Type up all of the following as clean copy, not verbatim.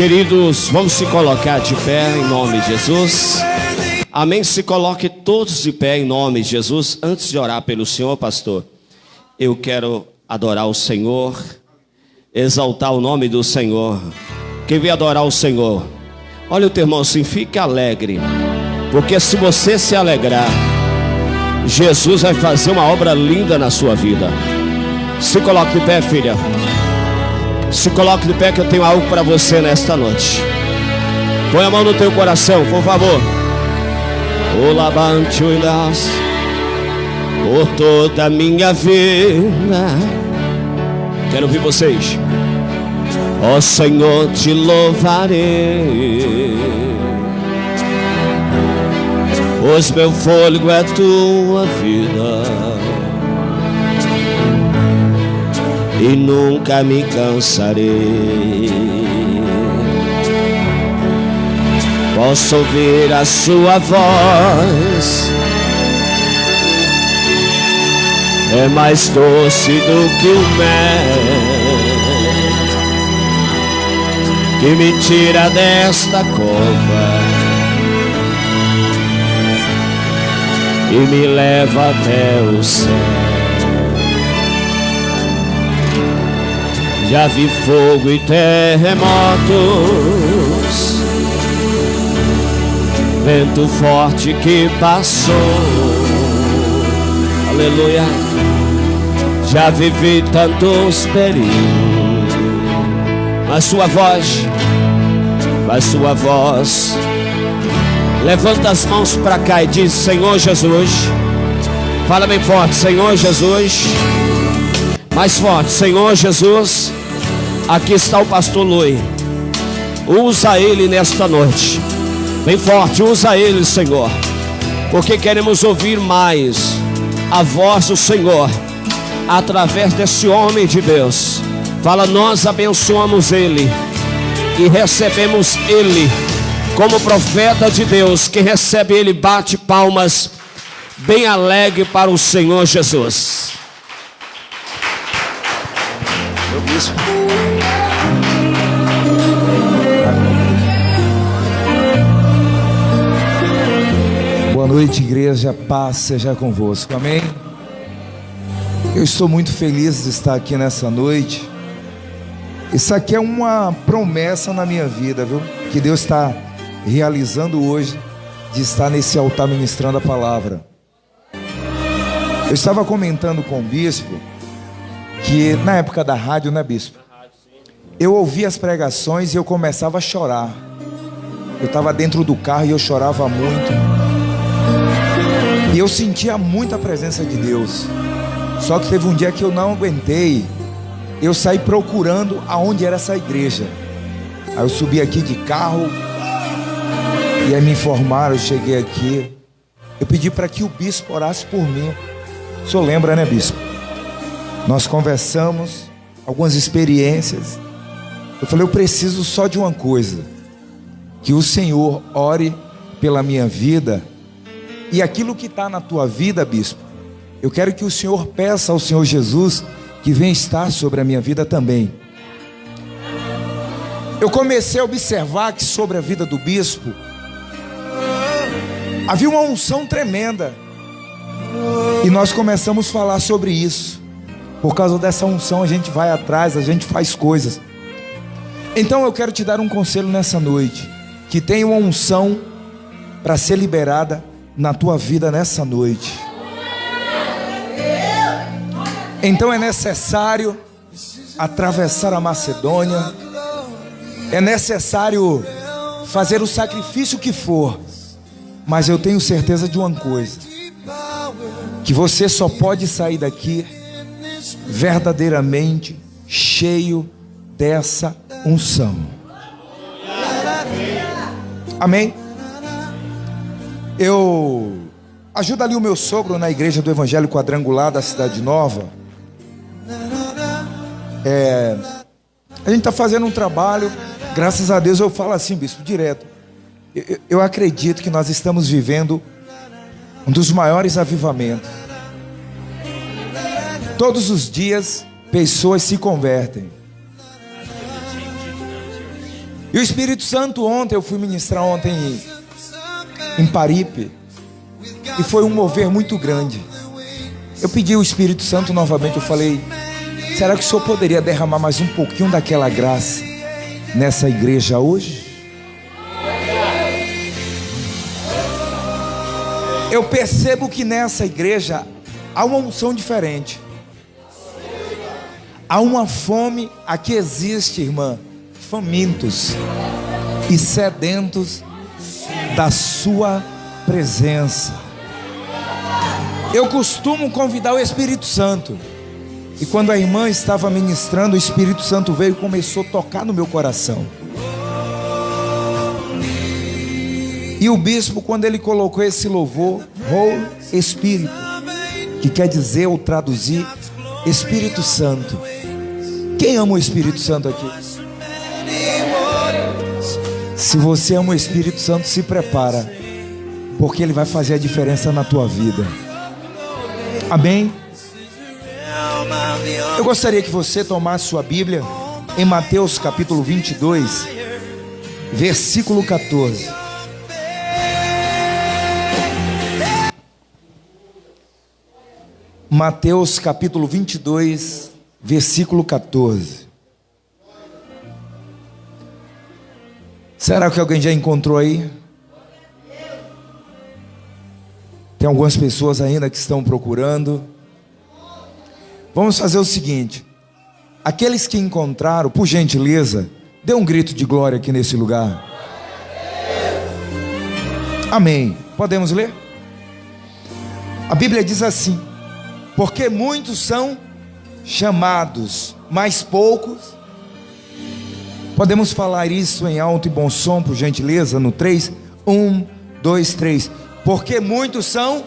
Queridos, vamos se colocar de pé em nome de Jesus. Amém? Se coloque todos de pé em nome de Jesus. Antes de orar pelo Senhor, pastor, eu quero adorar o Senhor, exaltar o nome do Senhor. Quem vem adorar o Senhor, olha o teu irmão assim, fique alegre, porque se você se alegrar, Jesus vai fazer uma obra linda na sua vida. Se coloque de pé, filha. Se coloque de pé, que eu tenho algo para você nesta noite. Põe a mão no teu coração, por favor. O lavante olhas por toda a minha vida. Quero ouvir vocês. Ó Senhor, te louvarei, pois meu fôlego é tua vida, e nunca me cansarei. Posso ouvir a sua voz, é mais doce do que o mel, que me tira desta cova e me leva até o céu. Já vi fogo e terremotos, vento forte que passou, aleluia. Já vivi tantos perigos, mas sua voz, levanta as mãos para cá e diz: Senhor Jesus. Fala bem forte: Senhor Jesus. Mais forte: Senhor Jesus. Aqui está o pastor Lui, usa ele nesta noite. Bem forte, usa ele, Senhor, porque queremos ouvir mais a voz do Senhor através desse homem de Deus. Fala: nós abençoamos ele e recebemos ele como profeta de Deus. Quem recebe ele bate palmas bem alegre para o Senhor Jesus. Meu bispo. Boa noite, igreja, paz seja convosco, amém? Eu estou muito feliz de estar aqui nessa noite. Isso aqui é uma promessa na minha vida, viu? Que Deus está realizando hoje, de estar nesse altar ministrando a palavra. Eu estava comentando com o bispo que na época da rádio, né, bispo? Eu ouvia as pregações e eu começava a chorar. Eu estava dentro do carro e eu chorava muito. E eu sentia muita presença de Deus. Só que teve um dia que eu não aguentei. Eu saí procurando aonde era essa igreja. Aí eu subi aqui de carro, e aí me informaram, eu cheguei aqui. Eu pedi para que o bispo orasse por mim. O senhor lembra, né, bispo? Nós conversamos, algumas experiências. Eu falei: eu preciso só de uma coisa, que o Senhor ore pela minha vida. E aquilo que está na tua vida, bispo, eu quero que o Senhor peça ao Senhor Jesus que venha estar sobre a minha vida também. Eu comecei a observar que sobre a vida do bispo havia uma unção tremenda. E nós começamos a falar sobre isso. Por causa dessa unção a gente vai atrás, a gente faz coisas. Então eu quero te dar um conselho nessa noite, que tem uma unção para ser liberada na tua vida nessa noite. Então é necessário atravessar a Macedônia, é necessário fazer o sacrifício que for, mas eu tenho certeza de uma coisa, que você só pode sair daqui verdadeiramente cheio dessa unção. Amém? Eu ajudo ali o meu sogro na igreja do Evangelho Quadrangular da Cidade Nova. A gente está fazendo um trabalho, graças a Deus. Eu falo assim, bispo, direto. Eu acredito que nós estamos vivendo um dos maiores avivamentos. Todos os dias pessoas se convertem. E o Espírito Santo ontem, eu fui ministrar ontem em Paripe, e foi um mover muito grande. Eu pedi ao Espírito Santo novamente, eu falei: será que o Senhor poderia derramar mais um pouquinho daquela graça nessa igreja hoje? Eu percebo que nessa igreja há uma unção diferente. Há uma fome, aqui existe, irmã, famintos e sedentos da sua presença. Eu costumo convidar o Espírito Santo. E quando a irmã estava ministrando, o Espírito Santo veio e começou a tocar no meu coração. E o bispo, quando ele colocou esse louvor, Holy Espírito, que quer dizer ou traduzir Espírito Santo. Quem ama o Espírito Santo aqui? Se você ama o Espírito Santo, se prepara, porque ele vai fazer a diferença na tua vida. Amém? Eu gostaria que você tomasse sua Bíblia em Mateus capítulo 22, versículo 14. Mateus capítulo 22, versículo 14. Será que alguém já encontrou aí? Tem algumas pessoas ainda que estão procurando. Vamos fazer o seguinte: aqueles que encontraram, por gentileza, dê um grito de glória aqui nesse lugar. Amém. Podemos ler? A Bíblia diz assim: porque muitos são chamados, mas poucos. Podemos falar isso em alto e bom som, por gentileza, no 3? 1, 2, 3. Porque muitos são,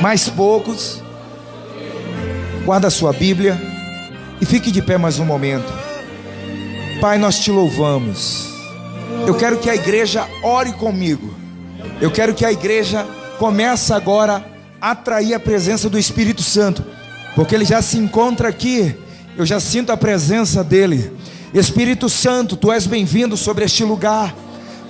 mas poucos. Guarda a sua Bíblia e fique de pé mais um momento. Pai, nós te louvamos. Eu quero que a igreja ore comigo. Eu quero que a igreja comece agora a atrair a presença do Espírito Santo, porque ele já se encontra aqui. Eu já sinto a presença dele. Espírito Santo, tu és bem-vindo sobre este lugar.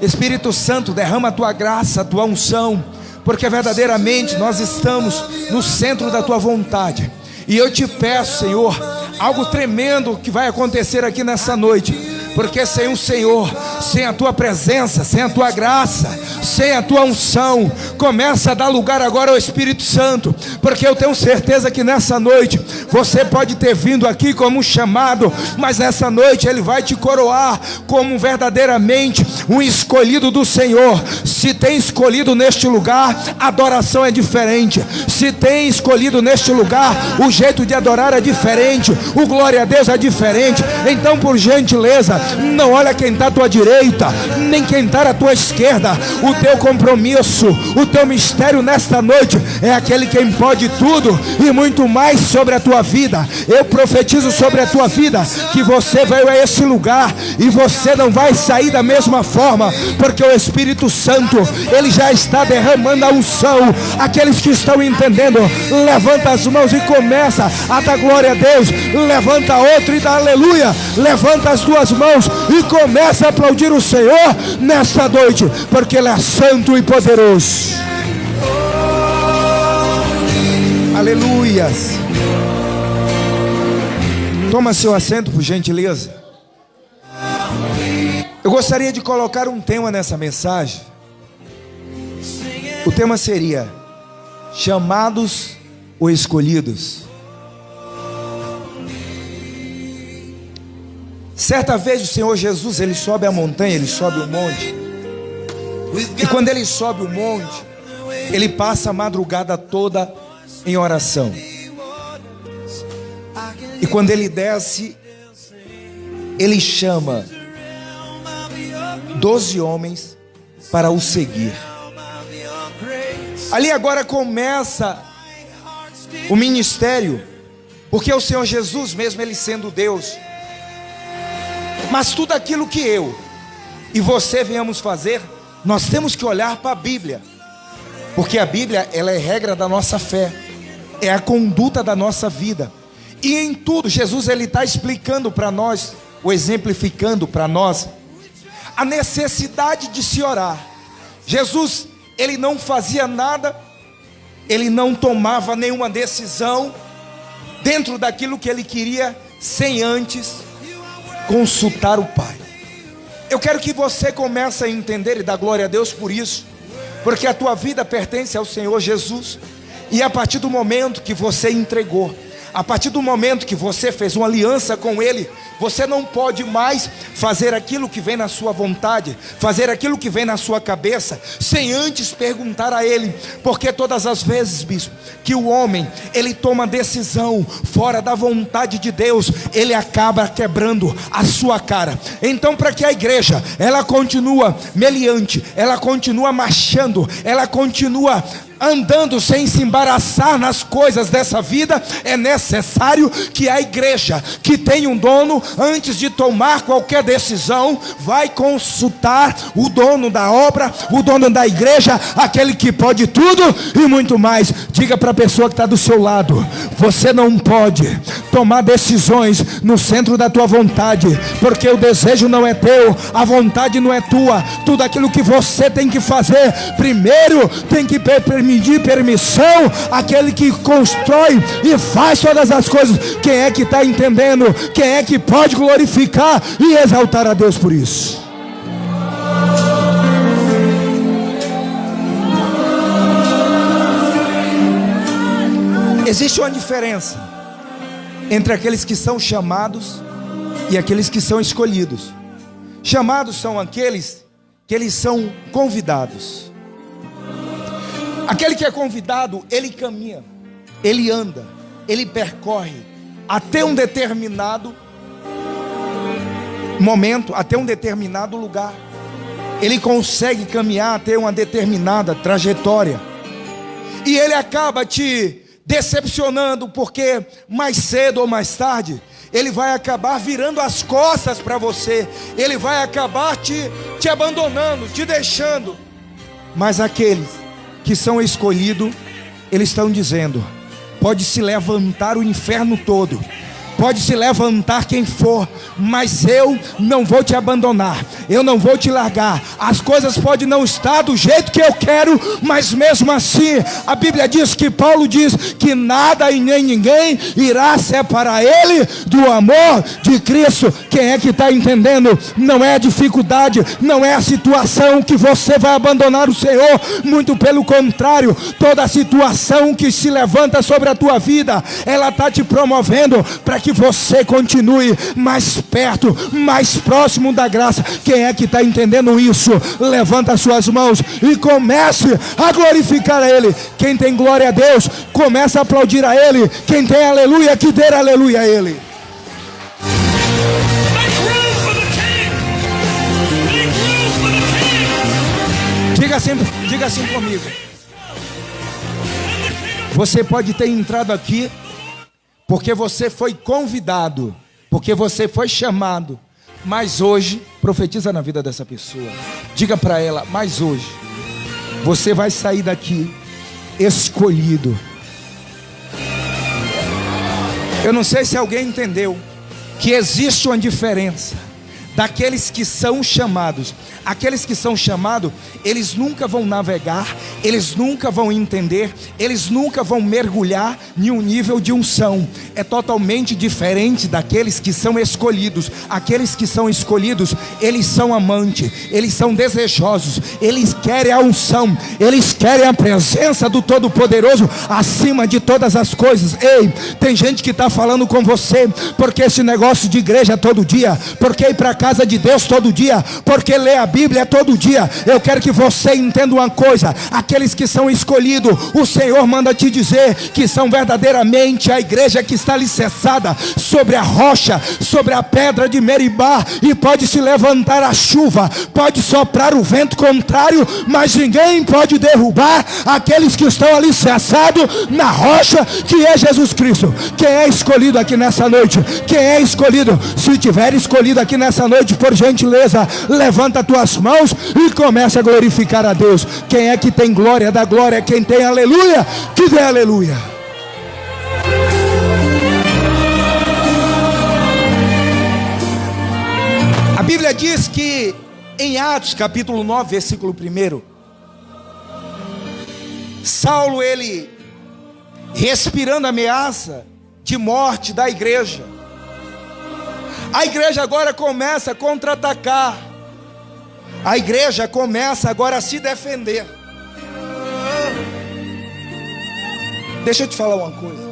Espírito Santo, derrama a tua graça, a tua unção, porque verdadeiramente nós estamos no centro da tua vontade. E eu te peço, Senhor, algo tremendo que vai acontecer aqui nessa noite, porque sem o Senhor, sem a tua presença, sem a tua graça, sem a tua unção, começa a dar lugar agora ao Espírito Santo, porque eu tenho certeza que nessa noite você pode ter vindo aqui como um chamado, mas nessa noite ele vai te coroar como verdadeiramente um escolhido do Senhor. Se tem escolhido neste lugar, a adoração é diferente. Se tem escolhido neste lugar, o jeito de adorar é diferente, o glória a Deus é diferente. Então, por gentileza, não olha quem está à tua direita, nem quem está à tua esquerda. O teu compromisso, o teu mistério nesta noite é aquele quem pode tudo e muito mais sobre a tua vida. Eu profetizo sobre a tua vida que você veio a esse lugar e você não vai sair da mesma forma, porque o Espírito Santo, ele já está derramando a unção. Aqueles que estão entendendo, levanta as mãos e começa a dar glória a Deus. Levanta outro e dá aleluia. Levanta as duas mãos e começa a aplaudir o Senhor nesta noite, porque ele é santo e poderoso. Aleluias. Toma seu assento, por gentileza. Eu gostaria de colocar um tema nessa mensagem. O tema seria chamados ou escolhidos. Certa vez o Senhor Jesus, ele sobe a montanha, ele sobe o monte. E quando ele sobe o monte, ele passa a madrugada toda em oração. E quando ele desce, ele chama 12 homens para o seguir. Ali agora começa o ministério, porque o Senhor Jesus, mesmo ele sendo Deus, mas tudo aquilo que eu e você venhamos fazer, nós temos que olhar para a Bíblia, porque a Bíblia, ela é regra da nossa fé, é a conduta da nossa vida. E em tudo, Jesus ele está explicando para nós ou exemplificando para nós a necessidade de se orar. Jesus, ele não fazia nada, ele não tomava nenhuma decisão dentro daquilo que ele queria, sem antes consultar o Pai. Eu quero que você comece a entender e dar glória a Deus por isso, porque a tua vida pertence ao Senhor Jesus. E a partir do momento que você entregou, a partir do momento que você fez uma aliança com Ele, você não pode mais fazer aquilo que vem na sua vontade, fazer aquilo que vem na sua cabeça, sem antes perguntar a Ele. Porque todas as vezes, bispo, que o homem, ele toma decisão fora da vontade de Deus, ele acaba quebrando a sua cara. Então, para que a igreja, ela continua meliante, ela continua marchando, ela continua andando sem se embaraçar nas coisas dessa vida, é necessário que a igreja, que tem um dono, antes de tomar qualquer decisão, vai consultar o dono da obra, o dono da igreja, aquele que pode tudo e muito mais. Diga para a pessoa que está do seu lado: você não pode tomar decisões no centro da tua vontade, porque o desejo não é teu, a vontade não é tua. Tudo aquilo que você tem que fazer, primeiro tem que pedir permissão àquele que constrói e faz todas as coisas. Quem é que está entendendo? Quem é que pode glorificar e exaltar a Deus por isso? Existe uma diferença entre aqueles que são chamados e aqueles que são escolhidos. Chamados são aqueles que eles são convidados. Aquele que é convidado, ele caminha, ele anda, ele percorre até um determinado momento, até um determinado lugar. Ele consegue caminhar até uma determinada trajetória. E ele acaba te decepcionando, porque mais cedo ou mais tarde ele vai acabar virando as costas para você. Ele vai acabar te abandonando, te deixando. Mas aqueles que são escolhidos, eles estão dizendo: pode se levantar o inferno todo, pode se levantar quem for, mas eu não vou te abandonar, eu não vou te largar. As coisas podem não estar do jeito que eu quero, mas mesmo assim, a Bíblia diz, que Paulo diz, que nada e nem ninguém irá separar ele do amor de Cristo. Quem é que está entendendo? Não é a dificuldade, não é a situação que você vai abandonar o Senhor, muito pelo contrário. Toda a situação que se levanta sobre a tua vida, ela está te promovendo para que você continue mais perto, mais próximo da graça. Quem é que está entendendo isso? Levanta as suas mãos e comece a glorificar a Ele. Quem tem glória a Deus, comece a aplaudir a Ele. Quem tem aleluia, que dê aleluia a Ele. Diga assim comigo: você pode ter entrado aqui porque você foi convidado, porque você foi chamado, mas hoje, profetiza na vida dessa pessoa, diga para ela: mas hoje você vai sair daqui escolhido. Eu não sei se alguém entendeu que existe uma diferença daqueles que são chamados. Aqueles que são chamados, eles nunca vão navegar, eles nunca vão entender, eles nunca vão mergulhar em um nível de unção. É totalmente diferente daqueles que são escolhidos. Aqueles que são escolhidos, eles são amantes, eles são desejosos, eles querem a unção, eles querem a presença do Todo-Poderoso acima de todas as coisas. Ei, tem gente que está falando com você, porque esse negócio de igreja todo dia, porque ir para a casa de Deus todo dia, porque ler a Bíblia todo dia. Eu quero que você entenda uma coisa: aqueles que são escolhidos, o Senhor manda te dizer que são verdadeiramente a igreja que está alicerçada sobre a rocha, sobre a pedra de Meribá, e pode se levantar a chuva, pode soprar o vento contrário, mas ninguém pode derrubar aqueles que estão alicerçados na rocha, que é Jesus Cristo. Quem é escolhido aqui nessa noite? Quem é escolhido? Se tiver escolhido aqui nessa noite, por gentileza, levanta as tuas mãos e começa a glorificar a Deus. Quem é que tem glória, dá glória. Quem tem aleluia, que dê aleluia. Bíblia diz que em Atos capítulo 9, versículo 1, Saulo, ele respirando ameaça de morte da igreja. A igreja agora começa a contra-atacar. A igreja começa agora a se defender. Deixa eu te falar uma coisa.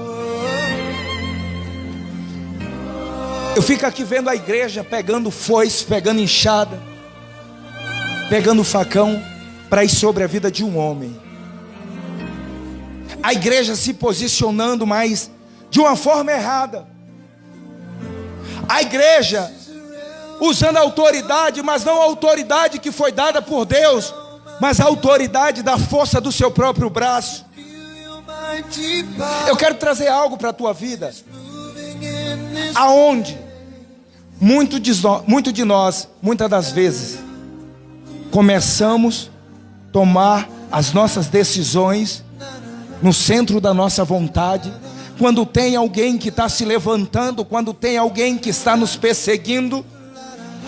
Eu fico aqui vendo a igreja pegando foice, pegando enxada, pegando facão para ir sobre a vida de um homem. A igreja se posicionando, mas de uma forma errada. A igreja usando a autoridade, mas não a autoridade que foi dada por Deus, mas a autoridade da força do seu próprio braço. Eu quero trazer algo para a tua vida, aonde muito de nós, muitas das vezes, começamos a tomar as nossas decisões no centro da nossa vontade, quando tem alguém que está se levantando, quando tem alguém que está nos perseguindo.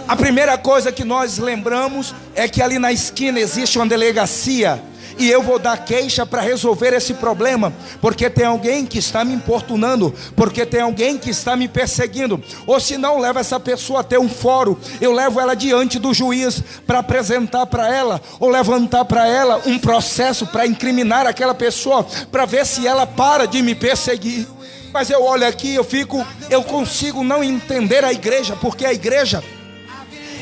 A primeira coisa que nós lembramos é que ali na esquina existe uma delegacia, e eu vou dar queixa para resolver esse problema, porque tem alguém que está me importunando, porque tem alguém que está me perseguindo. Ou se não, leva essa pessoa até um fórum, eu levo ela diante do juiz para apresentar para ela, ou levantar para ela um processo para incriminar aquela pessoa, para ver se ela para de me perseguir. Mas eu olho aqui, eu consigo não entender a igreja, porque a igreja,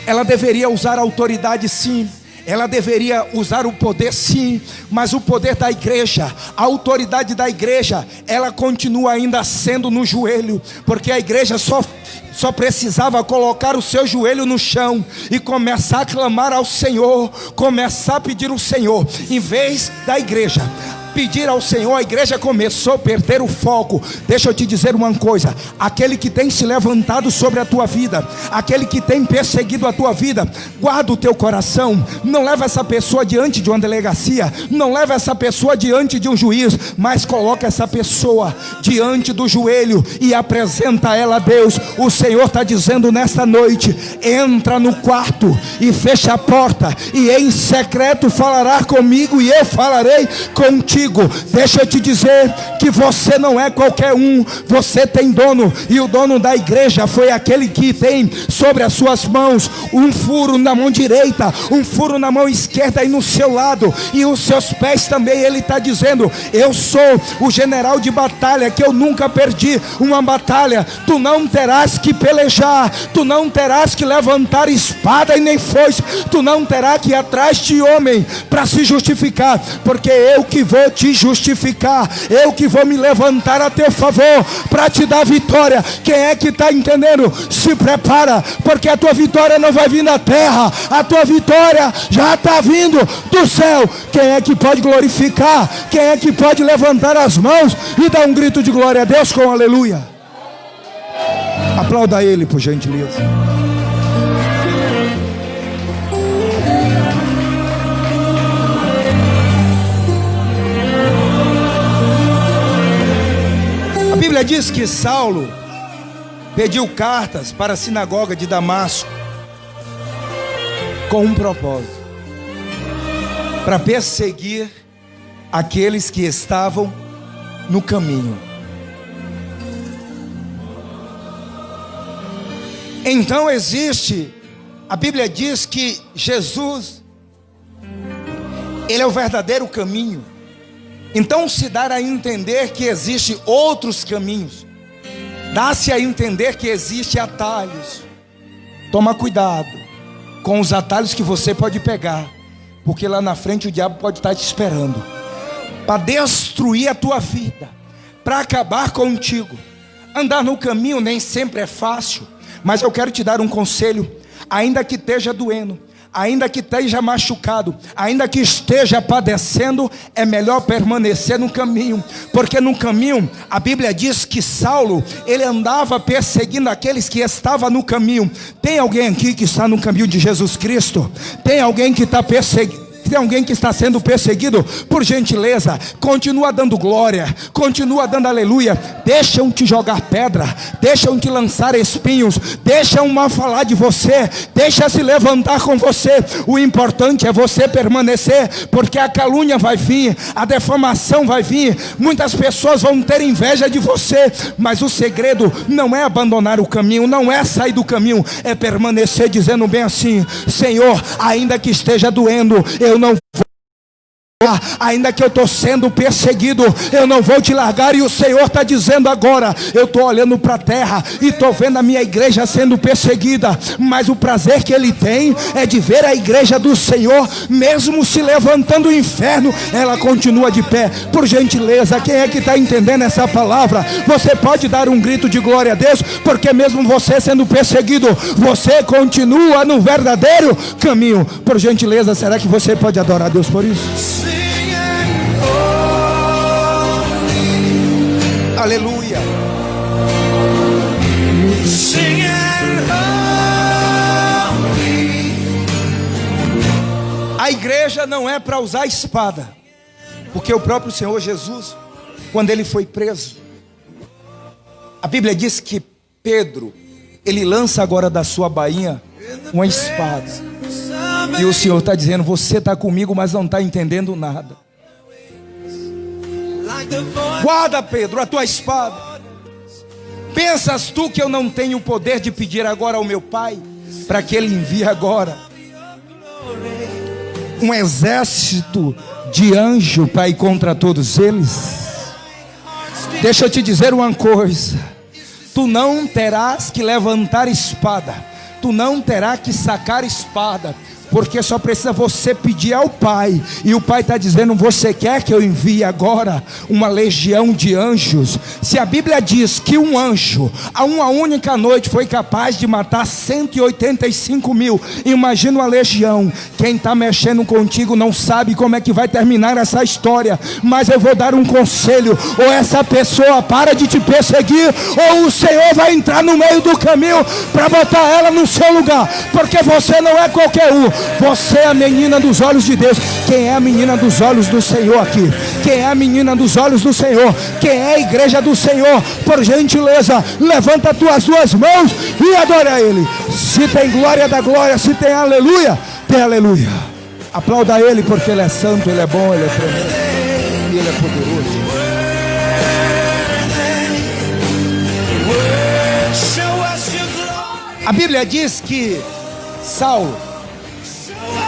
ela deveria usar a autoridade, sim. Ela deveria usar o poder, sim, mas o poder da igreja, a autoridade da igreja, ela continua ainda sendo no joelho, porque a igreja só precisava colocar o seu joelho no chão e começar a clamar ao Senhor, começar a pedir ao Senhor, em vez da igreja pedir ao Senhor, a igreja começou a perder o foco. Deixa eu te dizer uma coisa: aquele que tem se levantado sobre a tua vida, aquele que tem perseguido a tua vida, guarda o teu coração, não leva essa pessoa diante de uma delegacia, não leva essa pessoa diante de um juiz, mas coloca essa pessoa diante do joelho e apresenta ela a Deus. O Senhor está dizendo nesta noite: entra no quarto e fecha a porta, e em secreto falará comigo e eu falarei contigo. Deixa eu te dizer que você não é qualquer um, você tem dono, e o dono da igreja foi aquele que tem sobre as suas mãos um furo na mão direita, um furo na mão esquerda e no seu lado, e os seus pés também. Ele está dizendo: eu sou o general de batalha, que eu nunca perdi uma batalha. Tu não terás que pelejar, tu não terás que levantar espada e nem foice, tu não terás que ir atrás de homem para se justificar, porque eu que vou te justificar, eu que vou me levantar a teu favor para te dar vitória. Quem é que está entendendo? Se prepara, porque a tua vitória não vai vir da terra, a tua vitória já está vindo do céu. Quem é que pode glorificar? Quem é que pode levantar as mãos e dar um grito de glória a Deus com aleluia? Aplauda ele, por gentileza. A Bíblia diz que Saulo pediu cartas para a sinagoga de Damasco com um propósito: para perseguir aqueles que estavam no caminho. Então a Bíblia diz que Jesus, ele é o verdadeiro caminho. Então se dá a entender que existe outros caminhos, dá-se a entender que existe atalhos. Toma cuidado com os atalhos que você pode pegar, porque lá na frente o diabo pode estar te esperando para destruir a tua vida, para acabar contigo. Andar no caminho nem sempre é fácil, mas eu quero te dar um conselho: ainda que esteja doendo, ainda que esteja machucado, ainda que esteja padecendo, é melhor permanecer no caminho, porque no caminho, a Bíblia diz que Saulo, ele andava perseguindo aqueles que estavam no caminho. Tem alguém aqui que está no caminho de Jesus Cristo? Tem alguém que está perseguindo? tem alguém que está sendo perseguido, por gentileza, continua dando glória, continua dando aleluia. Deixam te jogar pedra, deixam te lançar espinhos, deixam mal falar de você, deixa se levantar com você. O importante é você permanecer, porque a calúnia vai vir, a defamação vai vir, muitas pessoas vão ter inveja de você, mas o segredo não é abandonar o caminho, não é sair do caminho, é permanecer dizendo bem assim: Senhor, ainda que esteja doendo, eu não vou. Ainda que eu estou sendo perseguido, eu não vou te largar. E o Senhor está dizendo agora: eu estou olhando para a terra e estou vendo a minha igreja sendo perseguida, mas o prazer que Ele tem é de ver a igreja do Senhor, mesmo se levantando o inferno, ela continua de pé. Por gentileza, quem é que está entendendo essa palavra? Você pode dar um grito de glória a Deus, porque mesmo você sendo perseguido, você continua no verdadeiro caminho. Por gentileza, será que você pode adorar a Deus por isso? Aleluia. A igreja não é para usar espada, porque o próprio Senhor Jesus, quando ele foi preso, a Bíblia diz que Pedro, ele lança agora da sua bainha uma espada, e o Senhor está dizendo: você está comigo, mas não está entendendo nada. Guarda, Pedro, a tua espada. Pensas tu que eu não tenho o poder de pedir agora ao meu Pai, para que Ele envie agora um exército de anjo para ir contra todos eles? Deixa eu te dizer uma coisa: tu não terás que levantar espada, tu não terás que sacar espada, porque só precisa você pedir ao Pai. E o Pai está dizendo: você quer que eu envie agora uma legião de anjos? Se a Bíblia diz que um anjo a uma única noite foi capaz de matar 185 mil, imagina uma legião. Quem está mexendo contigo não sabe como é que vai terminar essa história, mas eu vou dar um conselho: ou essa pessoa para de te perseguir, ou o Senhor vai entrar no meio do caminho para botar ela no seu lugar, porque você não é qualquer um. Você é a menina dos olhos de Deus. Quem é a menina dos olhos do Senhor aqui? Quem é a menina dos olhos do Senhor? Quem é a igreja do Senhor? Por gentileza, levanta as tuas duas mãos e adora Ele. Se tem glória, dá glória. Se tem aleluia, tem aleluia. Aplauda Ele, porque Ele é santo, Ele é bom, Ele é tremendo e Ele é poderoso. A Bíblia diz que Saulo,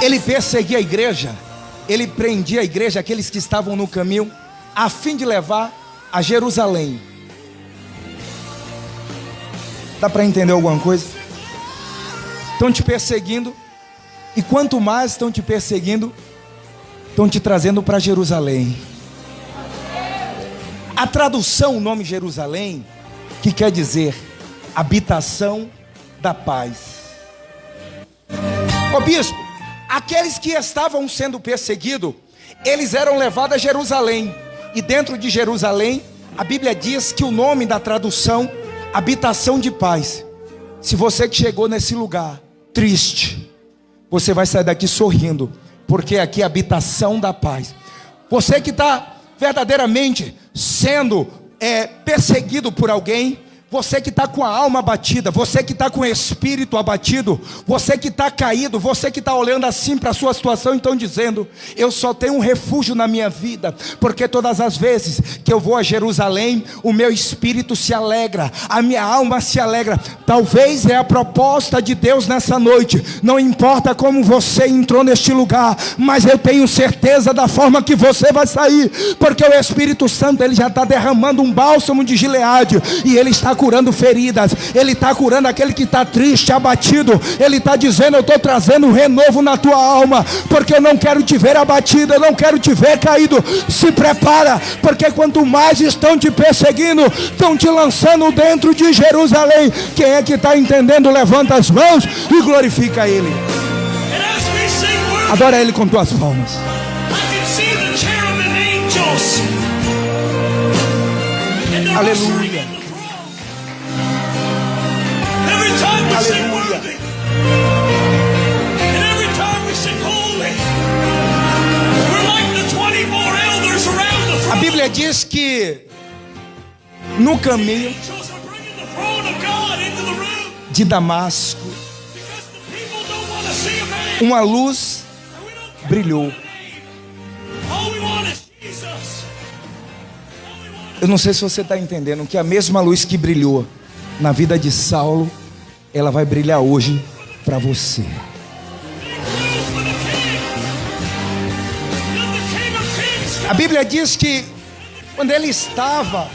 ele perseguia a igreja, ele prendia a igreja, aqueles que estavam no caminho, a fim de levar a Jerusalém. Dá para entender alguma coisa? Estão te perseguindo, e quanto mais estão te perseguindo, estão te trazendo para Jerusalém. A tradução, o nome Jerusalém, que quer dizer habitação da paz. Ô bispo, aqueles que estavam sendo perseguidos, eles eram levados a Jerusalém. E dentro de Jerusalém, a Bíblia diz que o nome da tradução, habitação de paz. Se você que chegou nesse lugar triste, você vai sair daqui sorrindo, porque aqui é a habitação da paz. Você que está verdadeiramente sendo perseguido por alguém, você que está com a alma abatida, você que está com o espírito abatido, você que está caído, você que está olhando assim para a sua situação e estão dizendo: eu só tenho um refúgio na minha vida, porque todas as vezes que eu vou a Jerusalém, o meu espírito se alegra, a minha alma se alegra. Talvez é a proposta de Deus nessa noite. Não importa como você entrou neste lugar, mas eu tenho certeza da forma que você vai sair, porque o Espírito Santo, ele já está derramando um bálsamo de Gileade, e ele está curando feridas, Ele está curando aquele que está triste, abatido. Ele está dizendo: eu estou trazendo um renovo na tua alma, porque eu não quero te ver abatido, eu não quero te ver caído. Se prepara, porque quanto mais estão te perseguindo, estão te lançando dentro de Jerusalém. Quem é que está entendendo? Levanta as mãos e glorifica Ele. Adora Ele com tuas palmas. Aleluia. Aleluia. Bíblia diz que no caminho de Damasco, uma luz brilhou. Eu não sei se você está entendendo que a mesma luz que brilhou na vida de Saulo, ela vai brilhar hoje para você. A Bíblia diz que quando ele estava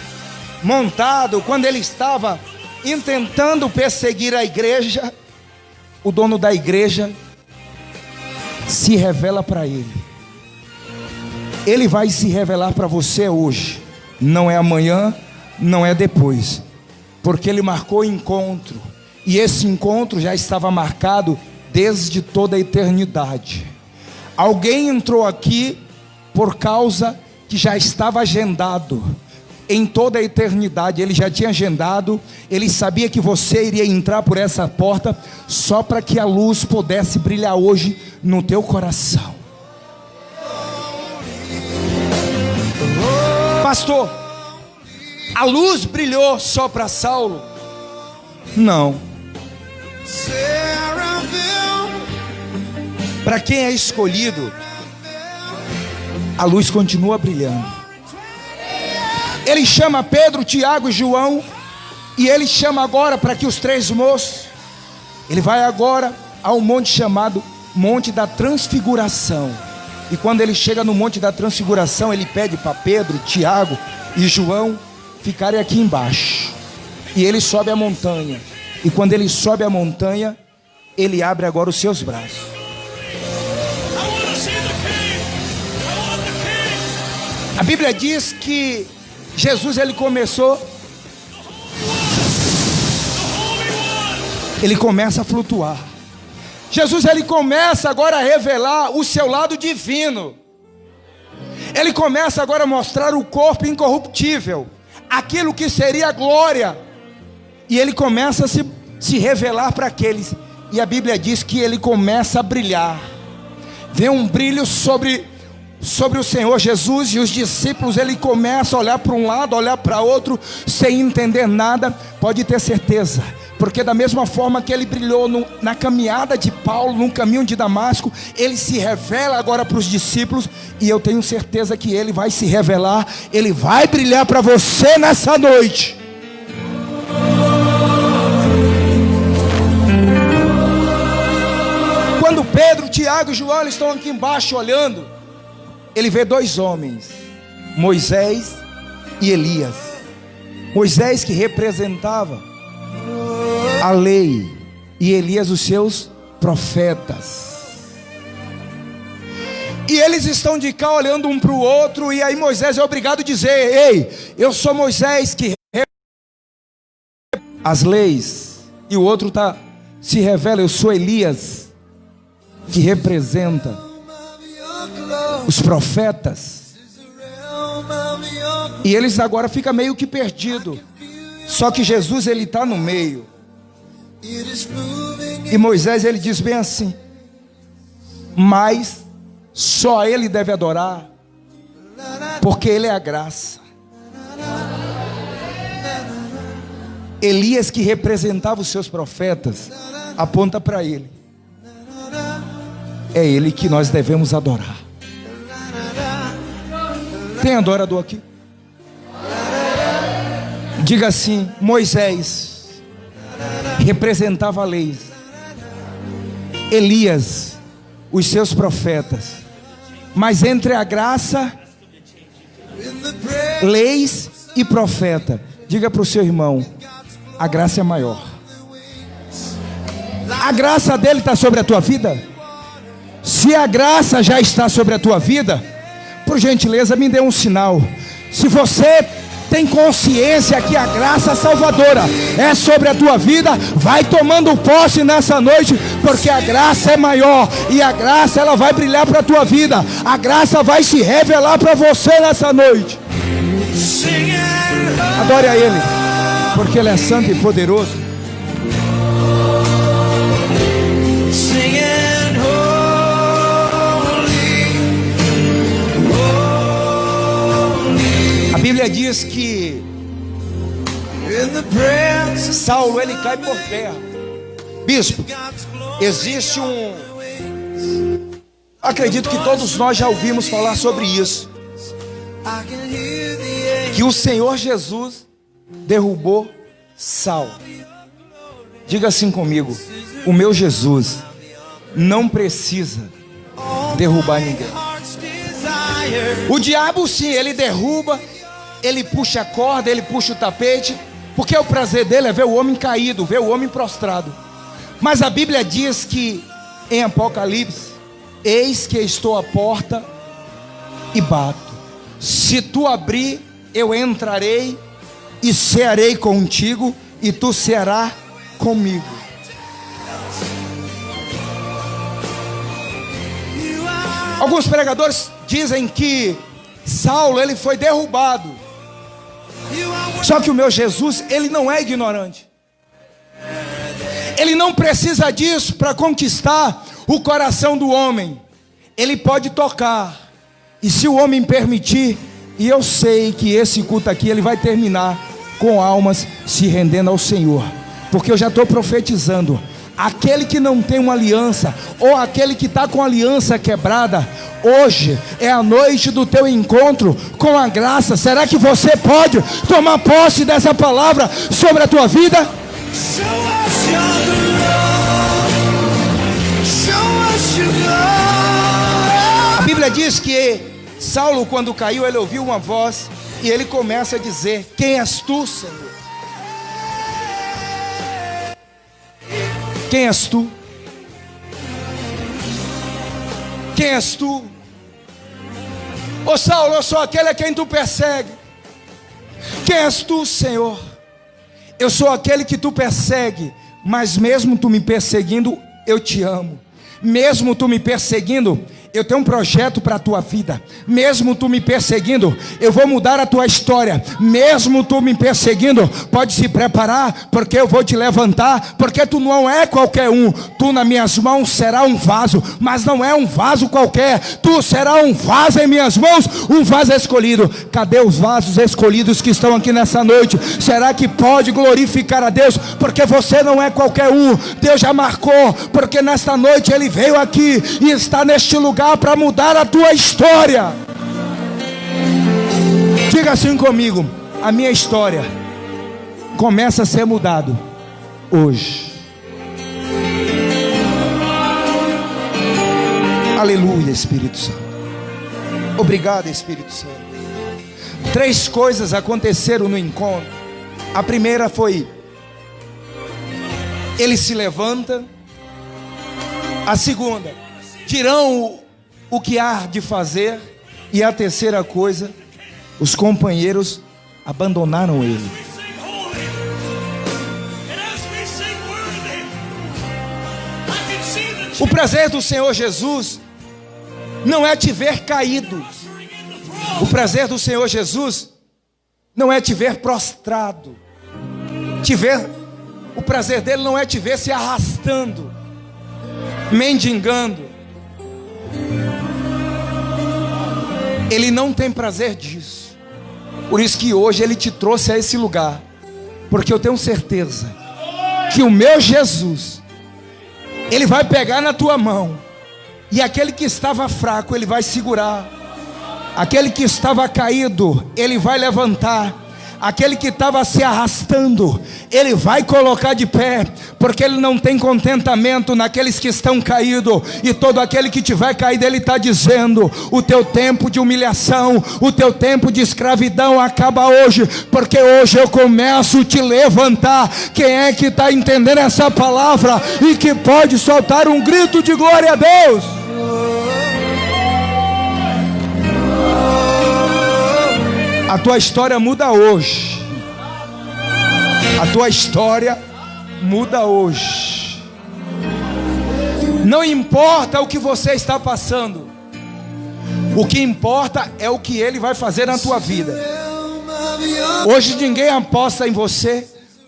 montado, quando ele estava intentando perseguir a igreja, o dono da igreja se revela para ele. Ele vai se revelar para você hoje. Não é amanhã, não é depois, porque ele marcou encontro, e esse encontro já estava marcado desde toda a eternidade. Alguém entrou aqui por causa que já estava agendado em toda a eternidade. Ele já tinha agendado, ele sabia que você iria entrar por essa porta, só para que a luz pudesse brilhar hoje no teu coração. Pastor, a luz brilhou só para Saulo? Não. Para quem é escolhido, a luz continua brilhando. Ele chama Pedro, Tiago e João, e ele chama agora para que os três moços, ele vai agora ao monte chamado Monte da Transfiguração. E quando ele chega no Monte da Transfiguração, ele pede para Pedro, Tiago e João ficarem aqui embaixo. E ele sobe a montanha. E quando ele sobe a montanha, ele abre agora os seus braços. A Bíblia diz que Jesus, ele começa a flutuar. Jesus, ele começa agora a revelar o seu lado divino. Ele começa agora a mostrar o corpo incorruptível, aquilo que seria a glória. E ele começa a se revelar para aqueles. E a Bíblia diz que ele começa a brilhar. Vem um brilho sobre o Senhor Jesus, e os discípulos, ele começa a olhar para um lado, olhar para outro, sem entender nada. Pode ter certeza, porque da mesma forma que ele brilhou na caminhada de Paulo, no caminho de Damasco, ele se revela agora para os discípulos, e eu tenho certeza que ele vai se revelar, ele vai brilhar para você nessa noite. Quando Pedro, Tiago e João estão aqui embaixo olhando, ele vê dois homens, Moisés e Elias. Moisés, que representava a lei, e Elias os seus profetas. E eles estão de cá olhando um para o outro, e aí Moisés é obrigado a dizer: ei, eu sou Moisés que as leis, e o outro se revela: eu sou Elias que representa os profetas. E eles agora ficam meio que perdidos. Só que Jesus, ele está no meio. E Moisés, ele diz bem assim: mas só ele deve adorar, porque ele é a graça. Elias, que representava os seus profetas, aponta para ele: é ele que nós devemos adorar. Tem adorador aqui? Diga assim: Moisés representava a lei, Elias os seus profetas, mas entre a graça, leis e profeta, diga para o seu irmão: a graça é maior. A graça dele está sobre a tua vida? Se a graça já está sobre a tua vida, por gentileza, me dê um sinal. Se você tem consciência que a graça salvadora é sobre a tua vida, vai tomando posse nessa noite, porque a graça é maior, e a graça, ela vai brilhar para a tua vida. A graça vai se revelar para você nessa noite. Adore a Ele, porque Ele é santo e poderoso. Bíblia diz que Saulo, ele cai por terra. Bispo, existe acredito que todos nós já ouvimos falar sobre isso, que o Senhor Jesus derrubou Saulo. Diga assim comigo: o meu Jesus não precisa derrubar ninguém. O diabo, sim, ele derruba, ele puxa a corda, ele puxa o tapete, porque o prazer dele é ver o homem caído, ver o homem prostrado. Mas a Bíblia diz que em Apocalipse: eis que estou à porta e bato. Se tu abrir, eu entrarei e cearei contigo, e tu cearás comigo. Alguns pregadores dizem que Saulo, ele foi derrubado. Só que o meu Jesus, ele não é ignorante. Ele não precisa disso para conquistar o coração do homem. Ele pode tocar, e se o homem permitir, e eu sei que esse culto aqui, ele vai terminar com almas se rendendo ao Senhor, porque eu já estou profetizando: aquele que não tem uma aliança, ou aquele que está com a aliança quebrada, hoje é a noite do teu encontro com a graça. Será que você pode tomar posse dessa palavra sobre a tua vida? A Bíblia diz que Saulo, quando caiu, ele ouviu uma voz e ele começa a dizer: quem és tu, Senhor? Quem és tu? Quem és tu? Ô Saulo, eu sou aquele a quem tu persegue. Quem és tu, Senhor? Eu sou aquele que tu persegue, mas mesmo tu me perseguindo, eu te amo. Mesmo tu me perseguindo, eu tenho um projeto para a tua vida. Mesmo tu me perseguindo, eu vou mudar a tua história. Mesmo tu me perseguindo, pode se preparar, porque eu vou te levantar. Porque tu não é qualquer um. Tu nas minhas mãos será um vaso, mas não é um vaso qualquer. Tu será um vaso em minhas mãos, um vaso escolhido. Cadê os vasos escolhidos que estão aqui nessa noite? Será que pode glorificar a Deus? Porque você não é qualquer um. Deus já marcou, porque nesta noite Ele veio aqui e está neste lugar para mudar a tua história. Diga assim comigo: a minha história começa a ser mudado hoje. Aleluia, Espírito Santo. Obrigado, Espírito Santo. 3 coisas aconteceram no encontro. A primeira foi: ele se levanta. A segunda: dirão o que há de fazer. E a terceira coisa: os companheiros abandonaram ele. O prazer do Senhor Jesus não é te ver caído. O prazer do Senhor Jesus não é te ver prostrado. O prazer dele não é te ver se arrastando, mendigando. Ele não tem prazer disso. Por isso que hoje Ele te trouxe a esse lugar, porque eu tenho certeza que o meu Jesus, Ele vai pegar na tua mão, e aquele que estava fraco Ele vai segurar, aquele que estava caído Ele vai levantar, aquele que estava se arrastando Ele vai colocar de pé, porque Ele não tem contentamento naqueles que estão caídos. E todo aquele que tiver caído, Ele está dizendo: o teu tempo de humilhação, o teu tempo de escravidão acaba hoje, porque hoje eu começo a te levantar. Quem é que está entendendo essa palavra e que pode soltar um grito de glória a Deus? A tua história muda hoje. A tua história muda hoje. Não importa o que você está passando, o que importa é o que Ele vai fazer na tua vida. Hoje ninguém aposta em você,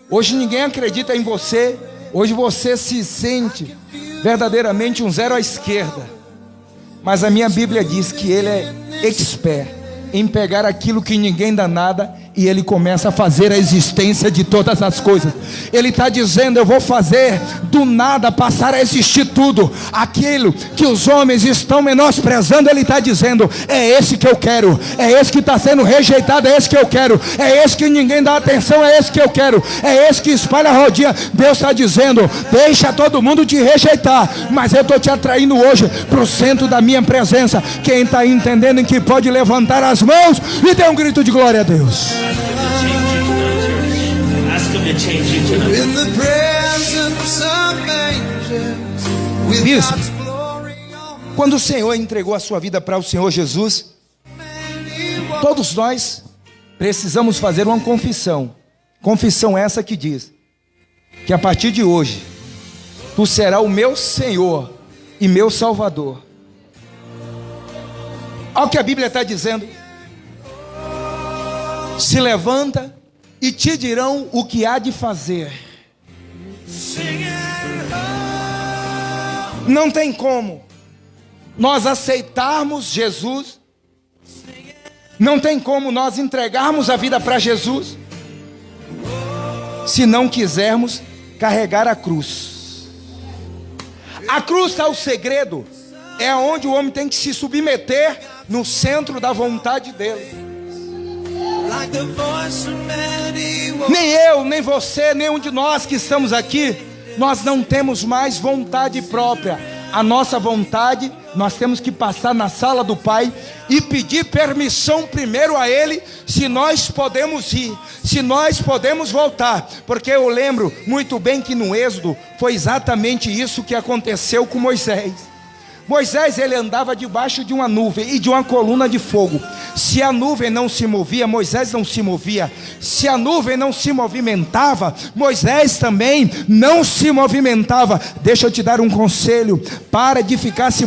hoje ninguém acredita em você, hoje você se sente verdadeiramente um zero à esquerda. Mas a minha Bíblia diz que Ele é expert em pegar aquilo que ninguém dá nada, e Ele começa a fazer a existência de todas as coisas. Ele está dizendo: eu vou fazer do nada passar a existir tudo. Aquilo que os homens estão menosprezando, Ele está dizendo: é esse que eu quero, é esse que está sendo rejeitado, é esse que eu quero, é esse que ninguém dá atenção, é esse que eu quero, é esse que espalha a rodinha. Deus está dizendo: deixa todo mundo te rejeitar, mas eu estou te atraindo hoje para o centro da minha presença. Quem está entendendo em que pode levantar as mãos e dar um grito de glória a Deus. Bispo, quando o Senhor entregou a sua vida para o Senhor Jesus, todos nós precisamos fazer uma confissão. Confissão essa que diz que a partir de hoje Tu serás o meu Senhor e meu Salvador. Olha o que a Bíblia está dizendo: se levanta e te dirão o que há de fazer. Não tem como nós aceitarmos Jesus, não tem como nós entregarmos a vida para Jesus, se não quisermos carregar a cruz. A cruz está o segredo, é onde o homem tem que se submeter no centro da vontade dele. Nem eu, nem você, nenhum de nós que estamos aqui, nós não temos mais vontade própria. A nossa vontade, nós temos que passar na sala do Pai e pedir permissão primeiro a Ele, se nós podemos ir, se nós podemos voltar. Porque eu lembro muito bem que no Êxodo foi exatamente isso que aconteceu com Moisés. Moisés, ele andava debaixo de uma nuvem e de uma coluna de fogo. Se a nuvem não se movia, Moisés não se movia. Se a nuvem não se movimentava, Moisés também não se movimentava. Deixa eu te dar um conselho: para de ficar se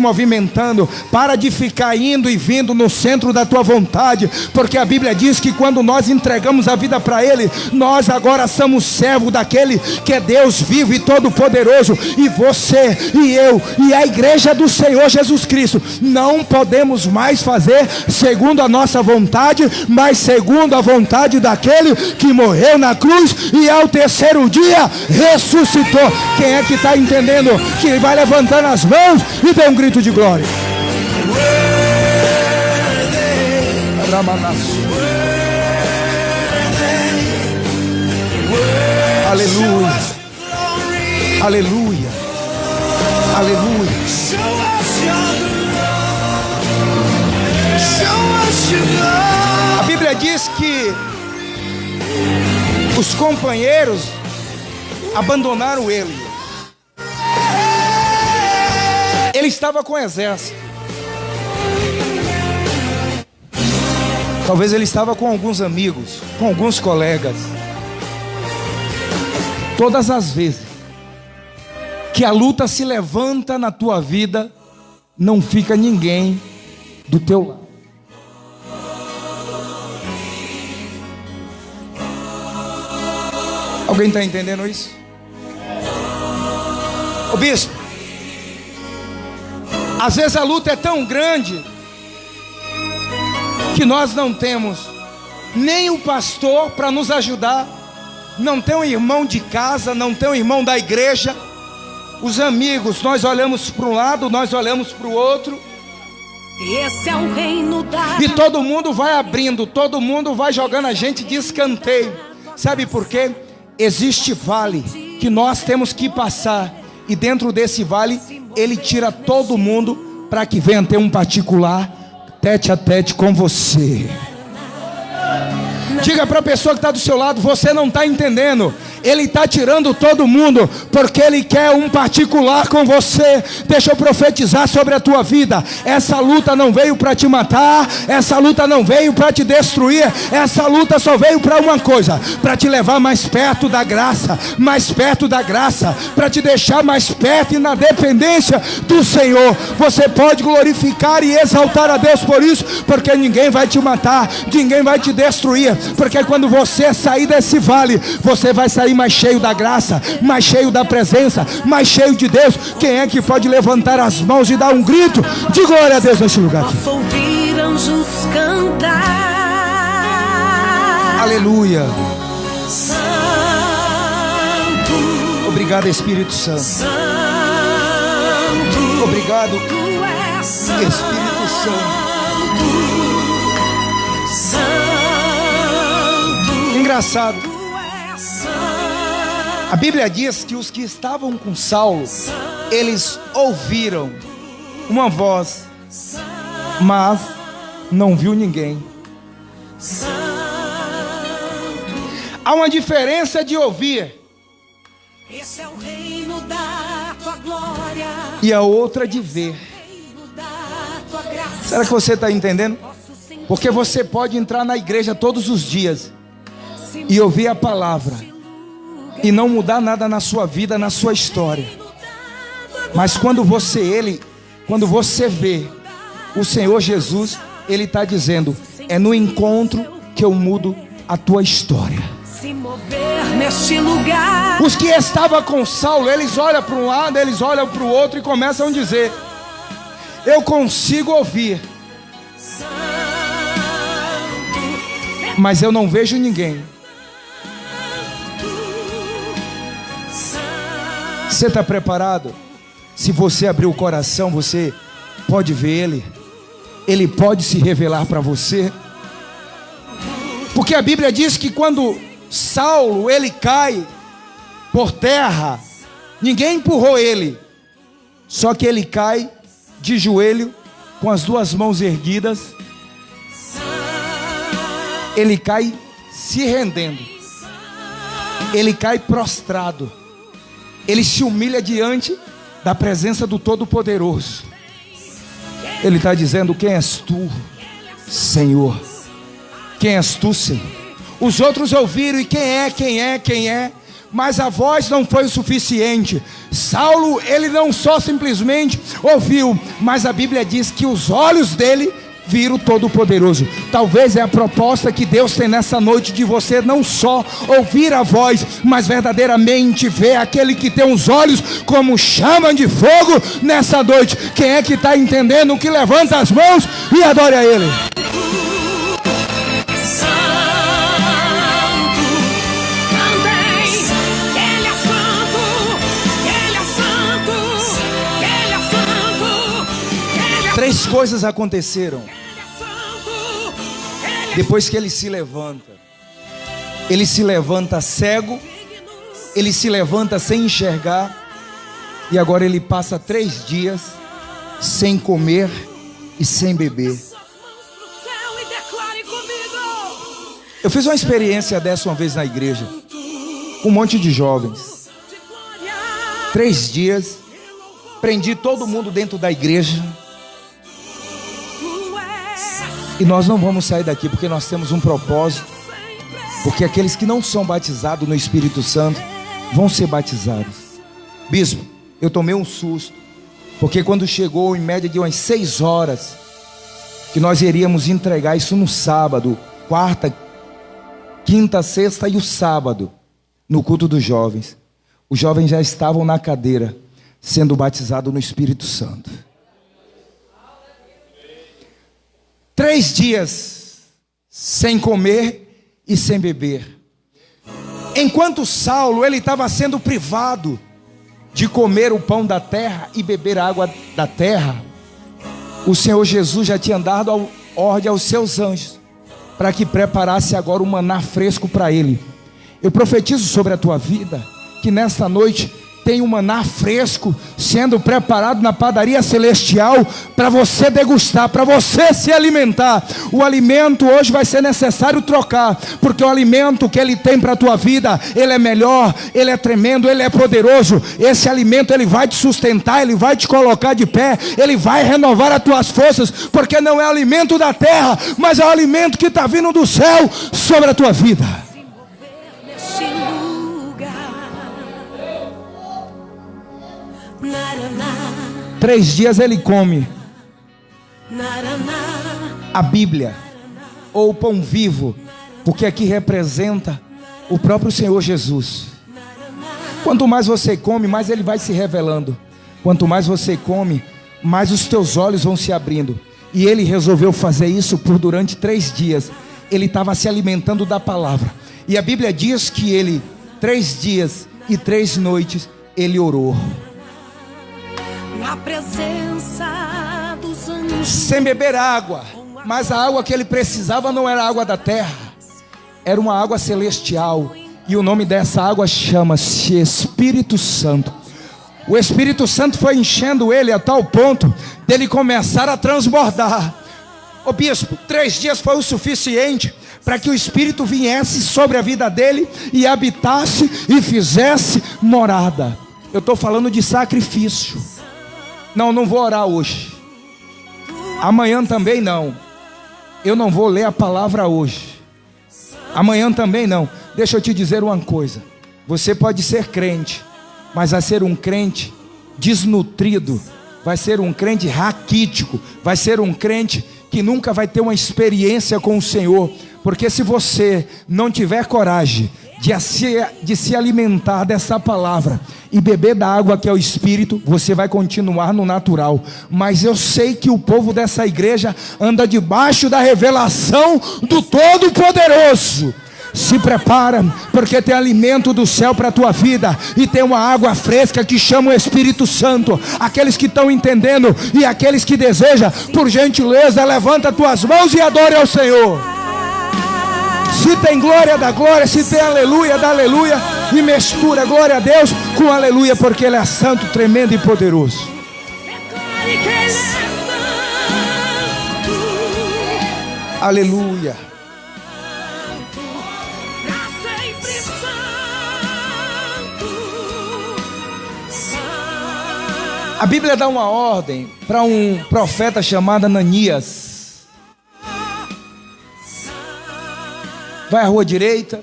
movimentando, para de ficar indo e vindo no centro da tua vontade, porque a Bíblia diz que quando nós entregamos a vida para Ele, nós agora somos servos daquele que é Deus vivo e todo poderoso. E você e eu e a igreja do Senhor Jesus Cristo não podemos mais fazer segundo a nossa vontade, mas segundo a vontade daquele que morreu na cruz e ao terceiro dia ressuscitou. Quem é que está entendendo? Que vai levantando as mãos e tem um grito de glória. Aleluia, aleluia, aleluia. A Bíblia diz que os companheiros abandonaram ele. Ele estava com o exército. Talvez ele estava com alguns amigos, com alguns colegas. Todas as vezes que a luta se levanta na tua vida, não fica ninguém do teu lado. Alguém está entendendo isso? Ô bispo, às vezes a luta é tão grande que nós não temos nem o pastor para nos ajudar, não tem um irmão de casa, não tem um irmão da igreja. Os amigos, nós olhamos para um lado, nós olhamos para o outro. Esse é o reino da... E todo mundo vai abrindo, todo mundo vai jogando a gente de escanteio. Sabe por quê? Existe vale que nós temos que passar, e dentro desse vale Ele tira todo mundo para que venha ter um particular tete a tete com você. Diga para a pessoa que está do seu lado: você não está entendendo. Ele está tirando todo mundo porque Ele quer um particular com você. Deixa eu profetizar sobre a tua vida. Essa luta não veio para te matar, essa luta não veio para te destruir. Essa luta só veio para uma coisa: para te levar mais perto da graça, mais perto da graça, para te deixar mais perto e na dependência do Senhor. Você pode glorificar e exaltar a Deus por isso, porque ninguém vai te matar, ninguém vai te destruir. Porque quando você sair desse vale, você vai sair mais cheio da graça, mais cheio da presença, mais cheio de Deus. Quem é que pode levantar as mãos e dar um grito de glória a Deus nesse lugar aqui? anjos cantar. Aleluia. Santo, Obrigado, Espírito Santo. Santo, Obrigado, Tu és santo, Espírito Santo. Santo, Engraçado. Tu és santo. A Bíblia diz que os que estavam com Saulo, eles ouviram uma voz, mas não viu ninguém. Há uma diferença de ouvir Esse é o reino da tua glória, e a outra de ver. reino da tua graça. Será que você está entendendo? Posso sentir Porque você pode entrar na igreja todos os dias esse e ouvir a palavra lugar e não mudar nada na sua vida, na sua história. da tua Mas quando você vê o Senhor Jesus, Ele está dizendo: é no encontro que eu mudo a tua história. se mover neste lugar. Os que estavam com Saulo, eles olham para um lado, eles olham para o outro e começam a dizer: eu consigo ouvir, mas eu não vejo ninguém. Você está preparado? Se você abrir o coração, você pode ver Ele. Ele pode se revelar para você. Porque a Bíblia diz que quando Saulo, ele cai por terra, ninguém empurrou ele. Só que ele cai de joelho, com as duas mãos erguidas. Ele cai se rendendo. Ele cai prostrado. Ele se humilha diante da presença do Todo-Poderoso. Ele está dizendo: quem és tu, Senhor? Quem és tu, Senhor? Os outros ouviram e quem é? Mas a voz não foi o suficiente. Saulo, ele não só simplesmente ouviu, mas a Bíblia diz que os olhos dele viram o Todo-Poderoso. Talvez é a proposta que Deus tem nessa noite, de você não só ouvir a voz, mas verdadeiramente ver aquele que tem os olhos como chama de fogo nessa noite. Quem é que está entendendo, que levanta as mãos e adore a Ele? Três coisas aconteceram depois que ele se levanta. Ele se levanta cego, ele se levanta sem enxergar, e agora ele passa 3 dias sem comer e sem beber. Eu fiz uma experiência dessa uma vez na igreja, com um monte de jovens. 3 dias, prendi todo mundo dentro da igreja. E nós não vamos sair daqui, porque nós temos um propósito. Porque aqueles que não são batizados no Espírito Santo vão ser batizados. Bispo, eu tomei um susto, porque quando chegou em média de umas 6 horas, que nós iríamos entregar isso no sábado, quarta, quinta, sexta e o sábado, no culto dos jovens, os jovens já estavam na cadeira, sendo batizados no Espírito Santo. 3 dias sem comer e sem beber. Enquanto Saulo, ele estava sendo privado de comer o pão da terra e beber a água da terra, o Senhor Jesus já tinha dado ordem aos seus anjos para que preparasse agora um maná fresco para ele. Eu profetizo sobre a tua vida que nesta noite tem um maná fresco sendo preparado na padaria celestial para você degustar, para você se alimentar. O alimento hoje vai ser necessário trocar, porque o alimento que Ele tem para a tua vida, ele é melhor, ele é tremendo, ele é poderoso. Esse alimento, ele vai te sustentar, ele vai te colocar de pé, ele vai renovar as tuas forças, porque não é alimento da terra, mas é o alimento que está vindo do céu sobre a tua vida. 3 dias ele come a Bíblia, ou o pão vivo, porque aqui representa o próprio Senhor Jesus. Quanto mais você come, mais ele vai se revelando. Quanto mais você come, mais os teus olhos vão se abrindo. E ele resolveu fazer isso por durante 3 dias. Ele estava se alimentando da palavra. E a Bíblia diz que ele, 3 dias e 3 noites, ele orou. Na presença dos anjos. Sem beber água. Mas a água que ele precisava não era água da terra. Era uma água celestial. E o nome dessa água chama-se Espírito Santo. O Espírito Santo foi enchendo ele a tal ponto dele começar a transbordar. Ô bispo, 3 dias foi o suficiente para que o Espírito viesse sobre a vida dele e habitasse e fizesse morada. Eu estou falando de sacrifício. Não vou orar hoje. Amanhã também não. Eu não vou ler a palavra hoje. Amanhã também não. Deixa eu te dizer uma coisa. Você pode ser crente, mas vai ser um crente desnutrido, vai ser um crente raquítico, vai ser um crente que nunca vai ter uma experiência com o Senhor. Porque se você não tiver coragem de se alimentar dessa palavra e beber da água que é o Espírito, você vai continuar no natural. Mas eu sei que o povo dessa igreja anda debaixo da revelação do Todo-Poderoso. Se prepara, porque tem alimento do céu para a tua vida. E tem uma água fresca que chama o Espírito Santo. Aqueles que estão entendendo e aqueles que desejam, por gentileza, levanta tuas mãos e adore ao Senhor. Se tem glória, dá glória. Se tem aleluia, dá aleluia. E mistura glória a Deus com aleluia, porque Ele é santo, tremendo e poderoso. Aleluia. A Bíblia dá uma ordem para um profeta chamado Ananias. Vai à rua direita,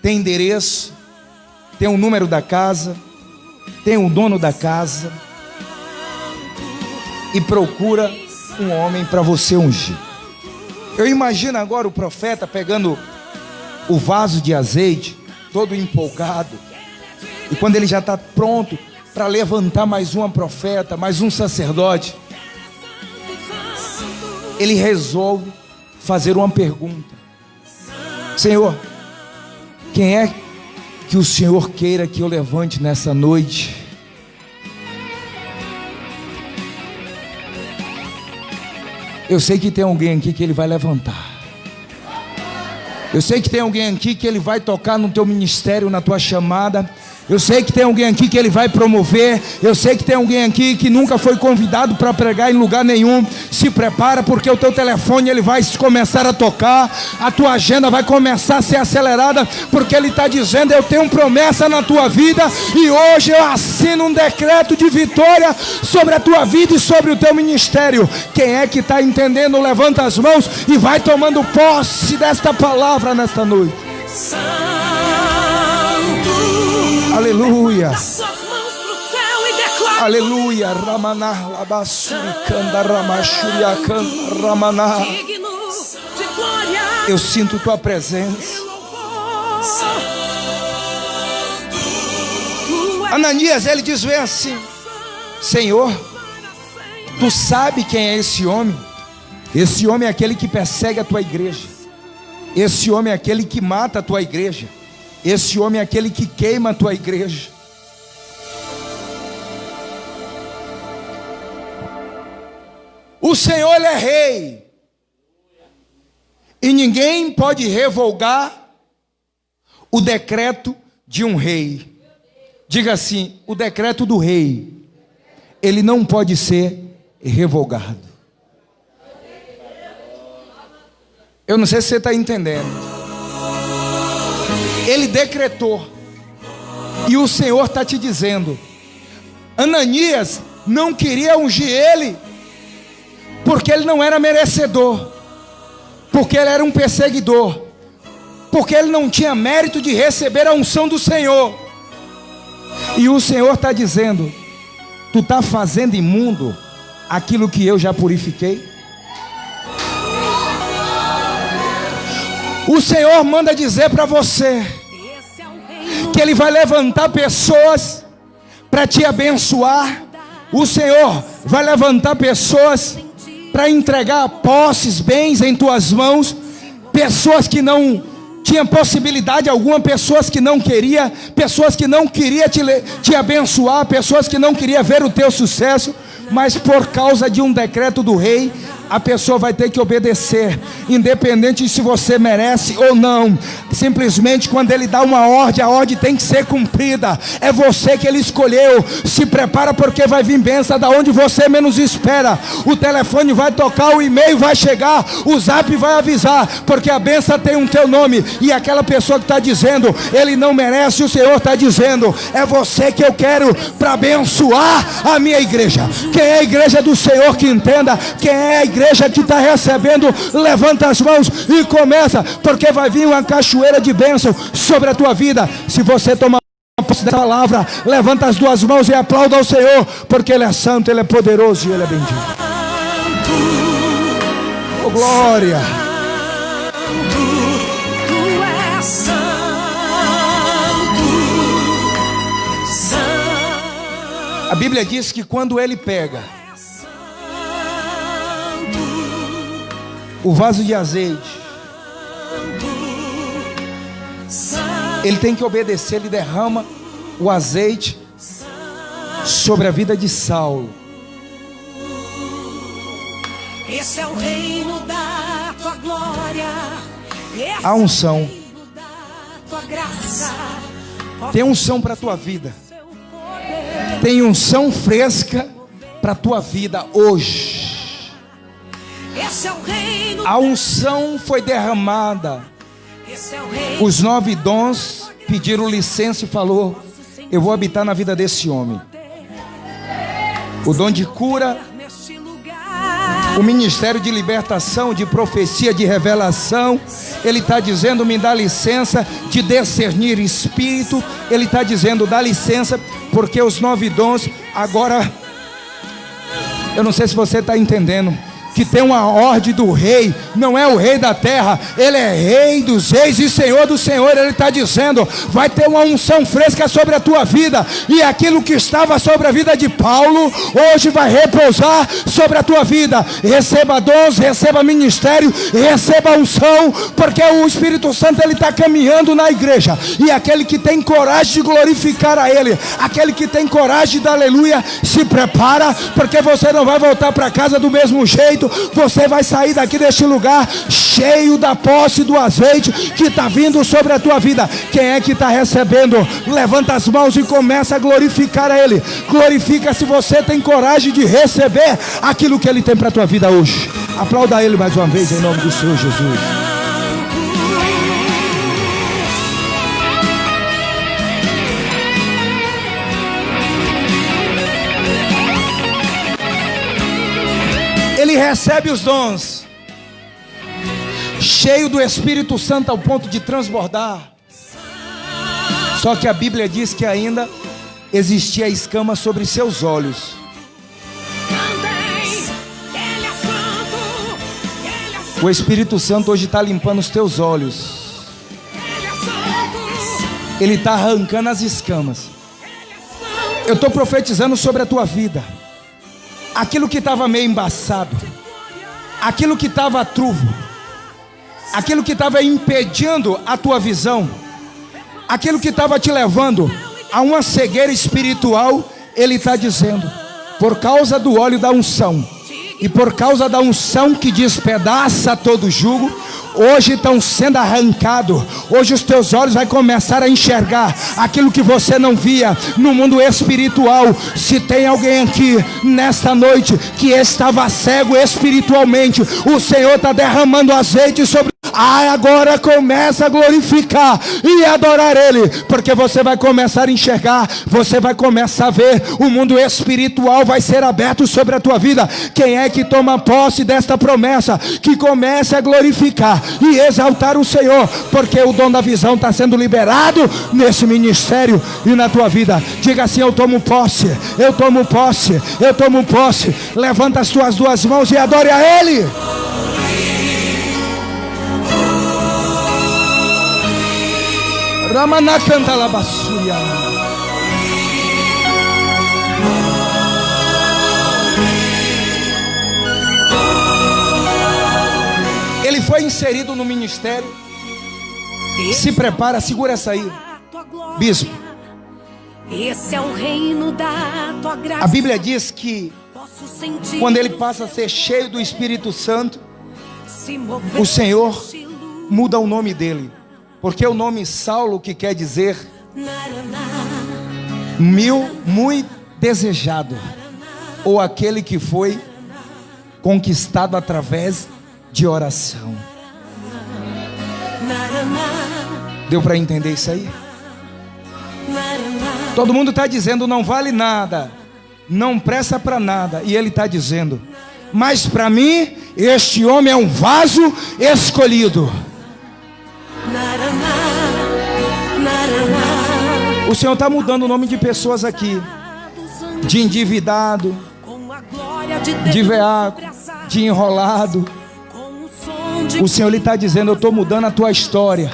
tem endereço, tem o número da casa, tem o dono da casa, e procura um homem para você ungir. Eu imagino agora o profeta pegando o vaso de azeite, todo empolgado, e quando ele já está pronto para levantar mais uma profeta, mais um sacerdote, ele resolve fazer uma pergunta: Senhor, quem é que o Senhor queira que eu levante nessa noite? Eu sei que tem alguém aqui que Ele vai levantar. Eu sei que tem alguém aqui que Ele vai tocar no teu ministério, na tua chamada. Eu sei que tem alguém aqui que Ele vai promover. Eu sei que tem alguém aqui que nunca foi convidado para pregar em lugar nenhum. Se prepara, porque o teu telefone ele vai começar a tocar. A tua agenda vai começar a ser acelerada, porque Ele está dizendo: eu tenho promessa na tua vida, e hoje eu assino um decreto de vitória sobre a tua vida e sobre o teu ministério. Quem é que está entendendo? Levanta as mãos e vai tomando posse desta palavra nesta noite. Aleluia. Aleluia. Ramaná, labassuri, canda, ramachuriacanda, ramaná. Eu sinto tua presença. Ananias, ele diz bem assim: Senhor, tu sabe quem é esse homem? Esse homem é aquele que persegue a tua igreja. Esse homem é aquele que mata a tua igreja. Esse homem é aquele que queima a tua igreja. O Senhor, Ele é rei, e ninguém pode revogar o decreto de um rei. Diga assim: o decreto do rei, ele não pode ser revogado. Eu não sei se você está entendendo. Ele decretou, e o Senhor está te dizendo: Ananias não queria ungir ele, porque ele não era merecedor, porque ele era um perseguidor, porque ele não tinha mérito de receber a unção do Senhor. E o Senhor está dizendo: tu está fazendo imundo aquilo que eu já purifiquei. O Senhor manda dizer para você que Ele vai levantar pessoas para te abençoar. O Senhor vai levantar pessoas para entregar posses, bens em tuas mãos, pessoas que não tinham possibilidade alguma, pessoas que não queriam te abençoar, pessoas que não queriam ver o teu sucesso, mas por causa de um decreto do rei, a pessoa vai ter que obedecer, independente de se você merece ou não. Simplesmente quando ele dá uma ordem, a ordem tem que ser cumprida. É você que ele escolheu. Se prepara, porque vai vir bênção da onde você menos espera. O telefone vai tocar, o e-mail vai chegar, o zap vai avisar, porque a bênção tem um teu nome. E aquela pessoa que está dizendo, ele não merece, o Senhor está dizendo, é você que eu quero para abençoar a minha igreja. Quem é a igreja do Senhor que entenda? Quem é a igreja que está recebendo? Levanta as mãos e começa, porque vai vir uma cachoeira de bênção sobre a tua vida. Se você tomar posse dessa palavra, levanta as duas mãos e aplauda ao Senhor, porque Ele é santo, Ele é poderoso e Ele é bendito. Oh, glória! Tu és santo, santo. A Bíblia diz que quando Ele pega o vaso de azeite, ele tem que obedecer. Ele derrama o azeite sobre a vida de Saulo. Esse é o reino da tua glória. A unção. Tua graça. Tem unção para a tua vida. Tem unção fresca para a tua vida hoje. Esse é o reino. A unção foi derramada. Esse é o reino. Os 9 dons pediram licença e falou: eu vou habitar na vida desse homem. O dom de cura, Neste lugar. o ministério de libertação, de profecia, de revelação. Ele está dizendo: me dá licença de discernir espírito. Ele está dizendo: dá licença, porque os 9 dons agora, eu não sei se você está entendendo, que tem uma ordem do rei. Não é o rei da terra, ele é rei dos reis e senhor do senhor. Ele está dizendo: vai ter uma unção fresca sobre a tua vida, e aquilo que estava sobre a vida de Paulo, hoje vai repousar sobre a tua vida. Receba dons, receba ministério, receba unção, porque o Espírito Santo, ele está caminhando na igreja, e aquele que tem coragem de glorificar a ele, aquele que tem coragem de dar aleluia, se prepara, porque você não vai voltar para casa do mesmo jeito. Você vai sair daqui deste lugar cheio da posse do azeite que está vindo sobre a tua vida. Quem é que está recebendo? Levanta as mãos e começa a glorificar a Ele. Glorifica se você tem coragem de receber aquilo que Ele tem para a tua vida hoje. Aplauda Ele mais uma vez em nome do Senhor Jesus. Ele recebe os dons, cheio do Espírito Santo ao ponto de transbordar. Só que a Bíblia diz que ainda existia escama sobre seus olhos. O Espírito Santo hoje está limpando os teus olhos. Ele está arrancando as escamas. Eu estou profetizando sobre a tua vida. Aquilo que estava meio embaçado, aquilo que estava truvo, aquilo que estava impedindo a tua visão, aquilo que estava te levando a uma cegueira espiritual, Ele está dizendo: por causa do óleo da unção, e por causa da unção que despedaça todo jugo, hoje estão sendo arrancados. Hoje os teus olhos vão começar a enxergar aquilo que você não via no mundo espiritual. Se tem alguém aqui nesta noite que estava cego espiritualmente, o Senhor está derramando azeite sobre. Agora começa a glorificar e adorar Ele, porque você vai começar a enxergar, você vai começar a ver, o mundo espiritual vai ser aberto sobre a tua vida. Quem é que toma posse desta promessa? Que comece a glorificar e exaltar o Senhor, porque o dom da visão está sendo liberado nesse ministério e na tua vida. Diga assim: eu tomo posse, eu tomo posse, eu tomo posse. Levanta as tuas duas mãos e adore a Ele. Ramana canta la bassuria. Ele foi inserido no ministério. Se prepara, segura essa aí, bispo. Esse é o reino da tua graça. A Bíblia diz que quando ele passa a ser cheio do Espírito Santo, o Senhor muda o nome dele. Porque o nome Saulo, que quer dizer muito desejado, ou aquele que foi conquistado através de oração. Deu para entender isso aí? Todo mundo está dizendo não vale nada, não presta para nada, e ele está dizendo, mas para mim este homem é um vaso escolhido. O Senhor está mudando o nome de pessoas aqui, de endividado, de veaco, de enrolado. O Senhor está dizendo, eu estou mudando a tua história.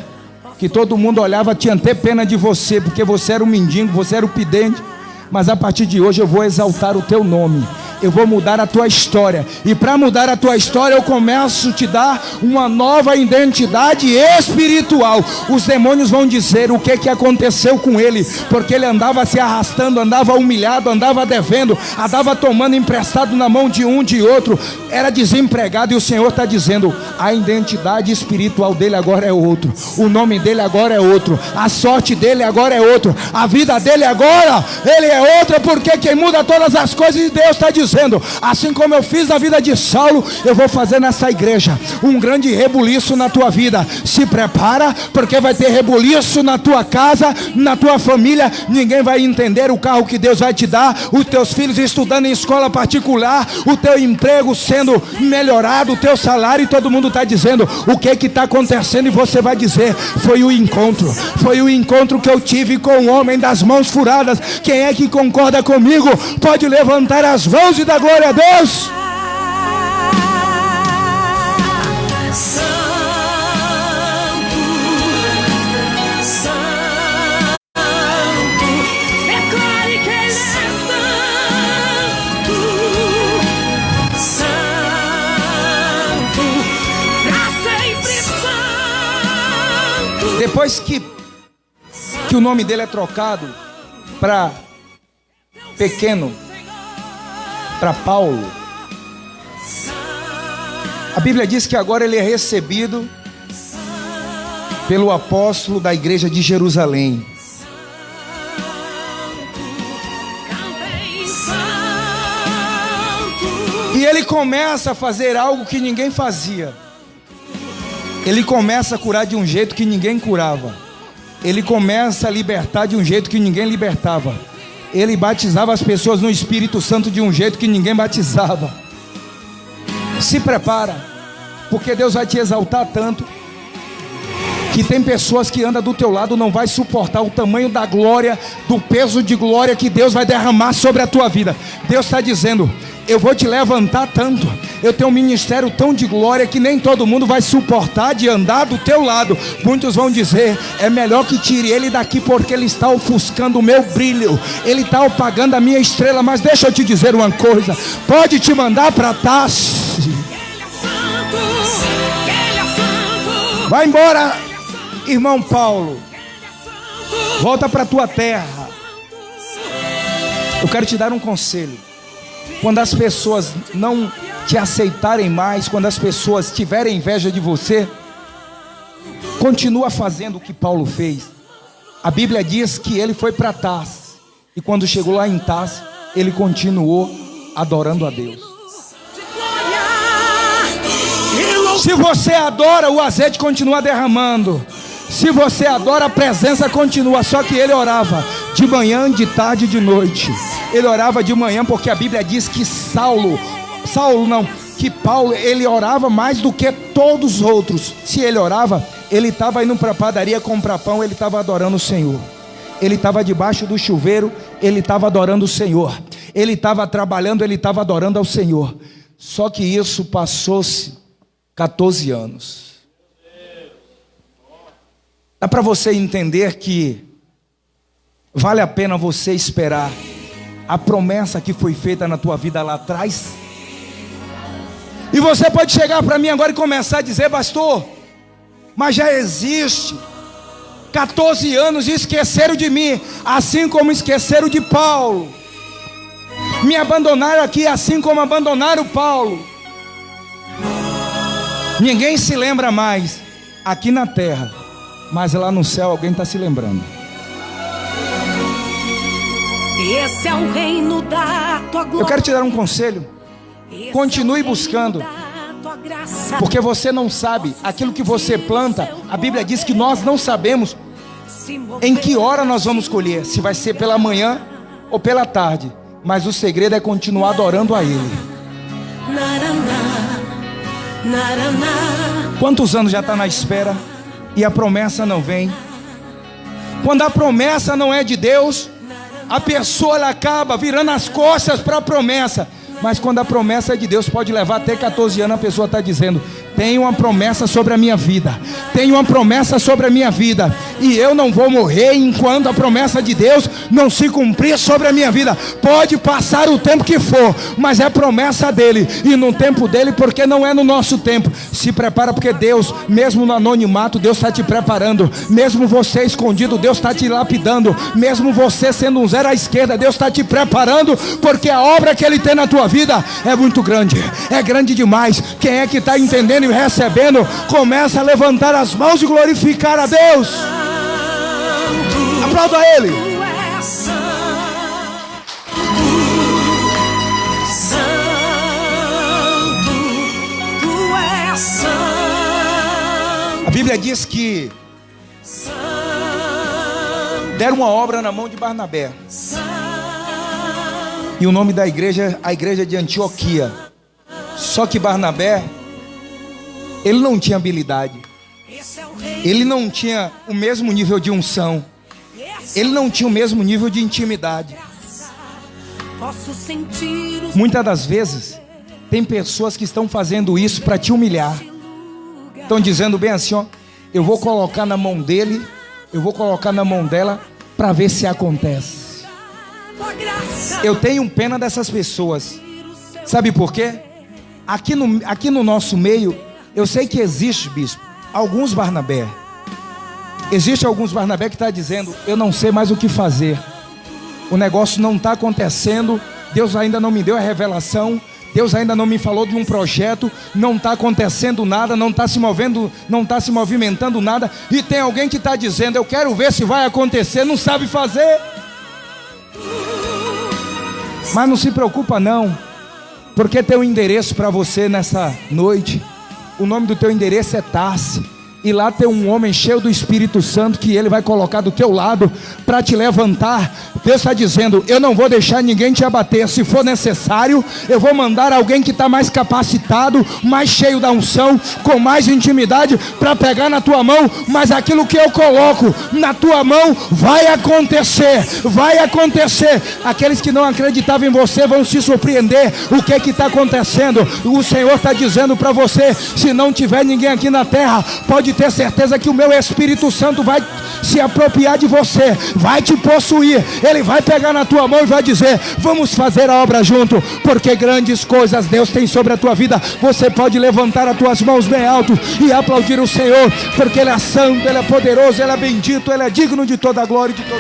Que todo mundo olhava, tinha até pena de você, porque você era um mendigo, você era um pedinte. Mas a partir de hoje eu vou exaltar o teu nome. Eu vou mudar a tua história. E para mudar a tua história eu começo a te dar uma nova identidade espiritual. Os demônios vão dizer o que aconteceu com ele, porque ele andava se arrastando, andava humilhado, andava devendo, andava tomando emprestado na mão de um de outro, era desempregado. E o Senhor está dizendo, a identidade espiritual dele agora é outro, o nome dele agora é outro, a sorte dele agora é outro, a vida dele agora ele é outra, porque quem muda todas as coisas, e Deus está dizendo, assim como eu fiz na vida de Saulo, eu vou fazer nessa igreja um grande rebuliço na tua vida. Se prepara, porque vai ter rebuliço na tua casa, na tua família. Ninguém vai entender o carro que Deus vai te dar, os teus filhos estudando em escola particular, o teu emprego sendo melhorado, o teu salário, e todo mundo está dizendo o que está acontecendo, e você vai dizer, foi o encontro que eu tive com o homem das mãos furadas. Quem é que concorda comigo? Pode levantar as mãos e dar glória a Deus. Santo, declare que Ele é santo, santo, pra sempre santo. Depois que o nome dele é trocado para pequeno, para Paulo, a Bíblia diz que agora ele é recebido pelo apóstolo da igreja de Jerusalém. E ele começa a fazer algo que ninguém fazia. Ele começa a curar de um jeito que ninguém curava. Ele começa a libertar de um jeito que ninguém libertava. Ele batizava as pessoas no Espírito Santo de um jeito que ninguém batizava. Se prepara, porque Deus vai te exaltar tanto, que tem pessoas que andam do teu lado, não vai suportar o tamanho da glória, do peso de glória que Deus vai derramar sobre a tua vida. Deus está dizendo, eu vou te levantar tanto, eu tenho um ministério tão de glória que nem todo mundo vai suportar de andar do teu lado. Muitos vão dizer, é melhor que tire ele daqui, porque ele está ofuscando o meu brilho, ele está apagando a minha estrela. Mas deixa eu te dizer uma coisa, pode te mandar para Tarso, vai embora, irmão Paulo, volta para a tua terra. Eu quero te dar um conselho. Quando as pessoas não te aceitarem mais, quando as pessoas tiverem inveja de você, continua fazendo o que Paulo fez. A Bíblia diz que ele foi para Tarso, e quando chegou lá em Tarso, ele continuou adorando a Deus. Se você adora, o azeite continua derramando. Se você adora, a presença continua. Só que ele orava de manhã, de tarde e de noite. Ele orava de manhã porque a Bíblia diz que que Paulo, ele orava mais do que todos os outros. Se ele orava, ele estava indo para a padaria comprar pão, ele estava adorando o Senhor. Ele estava debaixo do chuveiro, ele estava adorando o Senhor. Ele estava trabalhando, ele estava adorando ao Senhor. Só que isso passou-se 14 anos. Dá para você entender que vale a pena você esperar a promessa que foi feita na tua vida lá atrás? E você pode chegar para mim agora e começar a dizer: pastor, mas já existe 14 anos e esqueceram de mim, assim como esqueceram de Paulo. Me abandonaram aqui assim como abandonaram Paulo. Ninguém se lembra mais aqui na terra, mas lá no céu alguém está se lembrando. Esse é o reino da tua glória. Eu quero te dar um conselho. Continue buscando, porque você não sabe aquilo que você planta. A Bíblia diz que nós não sabemos em que hora nós vamos colher, se vai ser pela manhã ou pela tarde, mas o segredo é continuar adorando a Ele. Quantos anos já está na espera e a promessa não vem? Quando a promessa não é de Deus, a pessoa ela acaba virando as costas para a promessa. Mas quando a promessa é de Deus, pode levar até 14 anos, a pessoa está dizendo: tem uma promessa sobre a minha vida, tem uma promessa sobre a minha vida, e eu não vou morrer enquanto a promessa de Deus não se cumprir sobre a minha vida. Pode passar o tempo que for, mas é promessa dele, e no tempo dele, porque não é no nosso tempo. Se prepara, porque Deus, mesmo no anonimato, Deus está te preparando. Mesmo você escondido, Deus está te lapidando. Mesmo você sendo um zero à esquerda, Deus está te preparando, porque a obra que Ele tem na tua vida é muito grande, é grande demais. Quem é que está entendendo e recebendo, começa a levantar as mãos e glorificar a Deus. Aplauda Ele. A Bíblia diz que deram uma obra na mão de Barnabé, e o nome da igreja é a igreja de Antioquia. Só que Barnabé, ele não tinha habilidade, ele não tinha o mesmo nível de unção, ele não tinha o mesmo nível de intimidade. Muitas das vezes tem pessoas que estão fazendo isso para te humilhar. Estão dizendo bem assim: ó, eu vou colocar na mão dele, eu vou colocar na mão dela, para ver se acontece. Eu tenho pena dessas pessoas. Sabe por quê? Aqui no nosso meio, eu sei que existe, bispo, alguns Barnabé. Existe alguns Barnabé que está dizendo: eu não sei mais o que fazer, o negócio não está acontecendo, Deus ainda não me deu a revelação, Deus ainda não me falou de um projeto, não está acontecendo nada, não está se movendo, não está se movimentando nada. E tem alguém que está dizendo: eu quero ver se vai acontecer, não sabe fazer. Mas não se preocupa não, porque tem um endereço para você nessa noite. O nome do teu endereço é Tarse. E lá tem um homem cheio do Espírito Santo, que ele vai colocar do teu lado para te levantar. Deus está dizendo: eu não vou deixar ninguém te abater. Se for necessário, eu vou mandar alguém que está mais capacitado, mais cheio da unção, com mais intimidade, para pegar na tua mão. Mas aquilo que eu coloco na tua mão vai acontecer, vai acontecer. Aqueles que não acreditavam em você vão se surpreender. O que está acontecendo? O Senhor está dizendo para você: se não tiver ninguém aqui na terra, pode ter certeza que o meu Espírito Santo vai se apropriar de você, vai te possuir. Ele vai pegar na tua mão e vai dizer: vamos fazer a obra junto, porque grandes coisas Deus tem sobre a tua vida. Você pode levantar as tuas mãos bem alto e aplaudir o Senhor, porque Ele é santo, Ele é poderoso, Ele é bendito, Ele é digno de toda a glória e de todo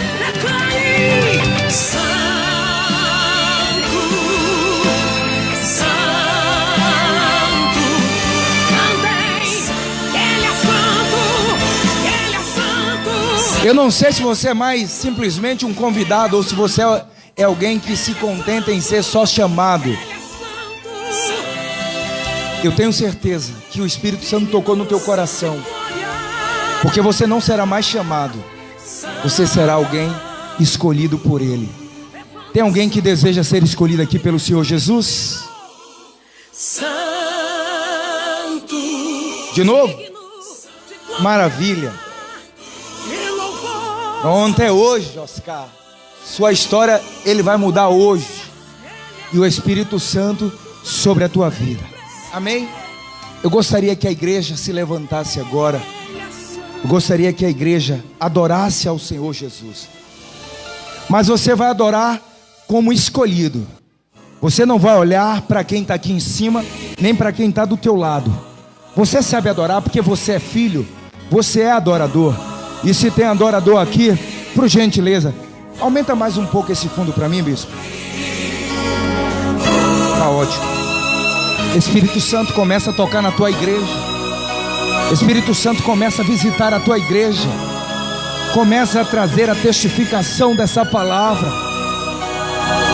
Eu não sei se você é mais simplesmente um convidado, ou se você é alguém que se contenta em ser só chamado. Eu tenho certeza que o Espírito Santo tocou no teu coração, porque você não será mais chamado, você será alguém escolhido por Ele. Tem alguém que deseja ser escolhido aqui pelo Senhor Jesus? De novo? Maravilha. Pronto, é hoje, Oscar. Sua história, Ele vai mudar hoje. E o Espírito Santo sobre a tua vida. Amém? Eu gostaria que a igreja se levantasse agora. Eu gostaria que a igreja adorasse ao Senhor Jesus. Mas você vai adorar como escolhido. Você não vai olhar para quem está aqui em cima nem para quem está do teu lado. Você sabe adorar porque você é filho, você é adorador. E se tem adorador aqui, por gentileza, aumenta mais um pouco esse fundo para mim, bispo. Tá ótimo. Espírito Santo começa a tocar na tua igreja. Espírito Santo começa a visitar a tua igreja. Começa a trazer a testificação dessa palavra.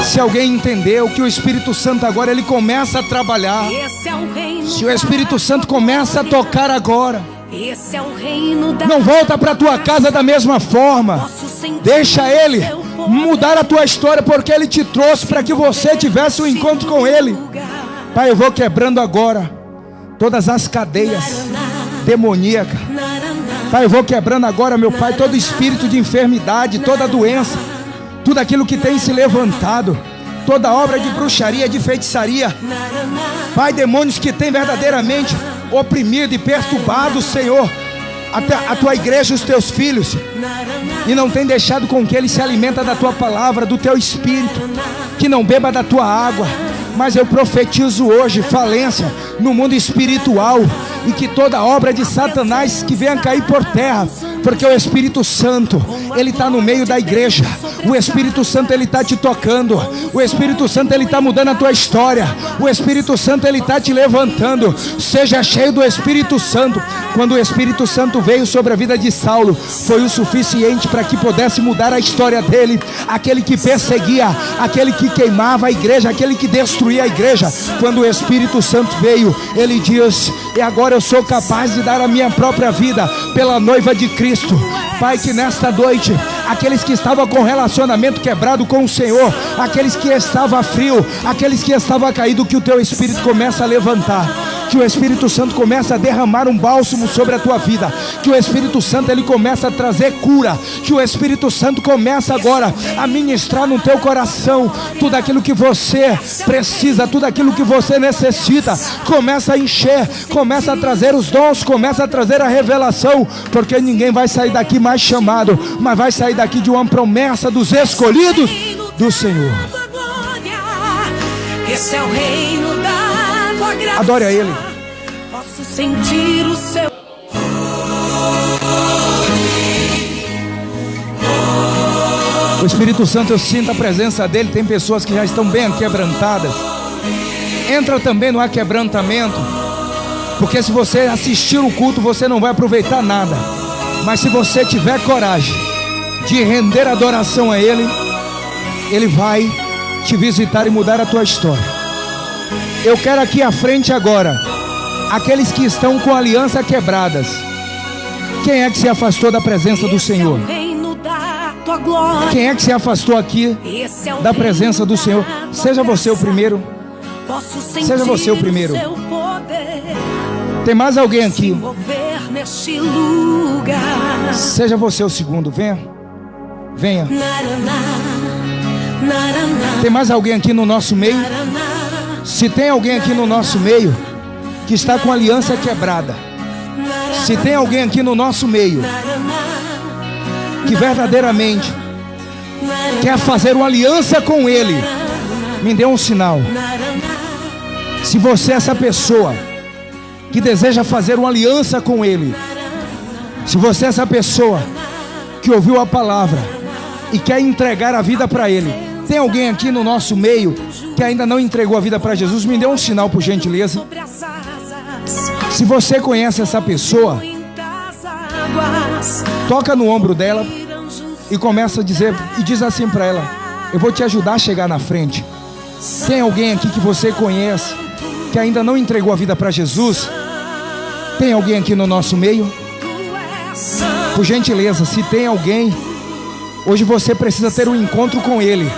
Se alguém entendeu que o Espírito Santo agora ele começa a trabalhar. Se o Espírito Santo começa a tocar agora, não volta para tua casa da mesma forma. Deixa ele mudar a tua história, porque ele te trouxe para que você tivesse um encontro com ele. Pai, eu vou quebrando agora todas as cadeias demoníacas. Pai, eu vou quebrando agora, meu Pai, todo espírito de enfermidade, toda doença, tudo aquilo que tem se levantado, toda obra de bruxaria, de feitiçaria. Pai, demônios que têm verdadeiramente oprimido e perturbado, Senhor, a tua igreja, os teus filhos, e não tem deixado com que eles se alimentem da tua palavra, do teu espírito, que não beba da tua água. Mas eu profetizo hoje falência no mundo espiritual, e que toda obra de Satanás que venha cair por terra, porque o Espírito Santo, ele está no meio da igreja. O Espírito Santo, ele está te tocando. O Espírito Santo, ele está mudando a tua história. O Espírito Santo, ele está te levantando. Seja cheio do Espírito Santo. Quando o Espírito Santo veio sobre a vida de Saulo, foi o suficiente para que pudesse mudar a história dele. Aquele que perseguia, aquele que queimava a igreja, aquele que destruía a igreja. Quando o Espírito Santo veio, ele diz: e agora eu sou capaz de dar a minha própria vida pela noiva de Cristo. Pai, que nesta noite, aqueles que estavam com relacionamento quebrado com o Senhor, aqueles que estavam frio, aqueles que estavam caídos, que o teu Espírito começa a levantar. Que o Espírito Santo começa a derramar um bálsamo sobre a tua vida. Que o Espírito Santo, ele começa a trazer cura. Que o Espírito Santo começa agora a ministrar no teu coração tudo aquilo que você precisa, tudo aquilo que você necessita. Começa a encher, começa a trazer os dons, começa a trazer a revelação, porque ninguém vai sair daqui mais chamado, mas vai sair daqui de uma promessa dos escolhidos do Senhor. Esse é o reino da tua graça. Adore a Ele. Posso sentir o seu. O Espírito Santo, eu sinto a presença dele. Tem pessoas que já estão bem aquebrantadas. Entra também no aquebrantamento, porque se você assistir o culto, você não vai aproveitar nada. Mas se você tiver coragem de render adoração a Ele, Ele vai te visitar e mudar a tua história. Eu quero aqui à frente agora aqueles que estão com aliança quebradas. Quem é que se afastou da presença do Senhor? Quem é que se afastou aqui da presença do Senhor? Seja você o primeiro. Seja você o primeiro. Tem mais alguém aqui? Seja você o segundo. Venha. Venha. Tem mais alguém aqui no nosso meio? Se tem alguém aqui no nosso meio que está com aliança quebrada, se tem alguém aqui no nosso meio que verdadeiramente quer fazer uma aliança com Ele, me dê um sinal. Se você é essa pessoa que deseja fazer uma aliança com Ele, se você é essa pessoa que ouviu a palavra e quer entregar a vida para Ele, tem alguém aqui no nosso meio que ainda não entregou a vida para Jesus? Me dê um sinal, por gentileza. Se você conhece essa pessoa, toca no ombro dela e começa a dizer, e diz assim para ela: eu vou te ajudar a chegar na frente. Tem alguém aqui que você conhece que ainda não entregou a vida para Jesus? Tem alguém aqui no nosso meio? Por gentileza, se tem alguém, hoje você precisa ter um encontro com Ele.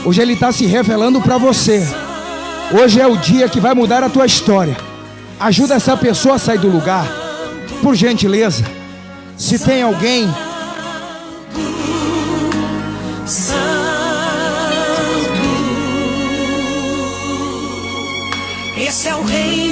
Hoje Ele está se revelando para você. Hoje é o dia que vai mudar a tua história. Ajuda essa pessoa a sair do lugar, por gentileza. Se tem alguém, Esse é o rei.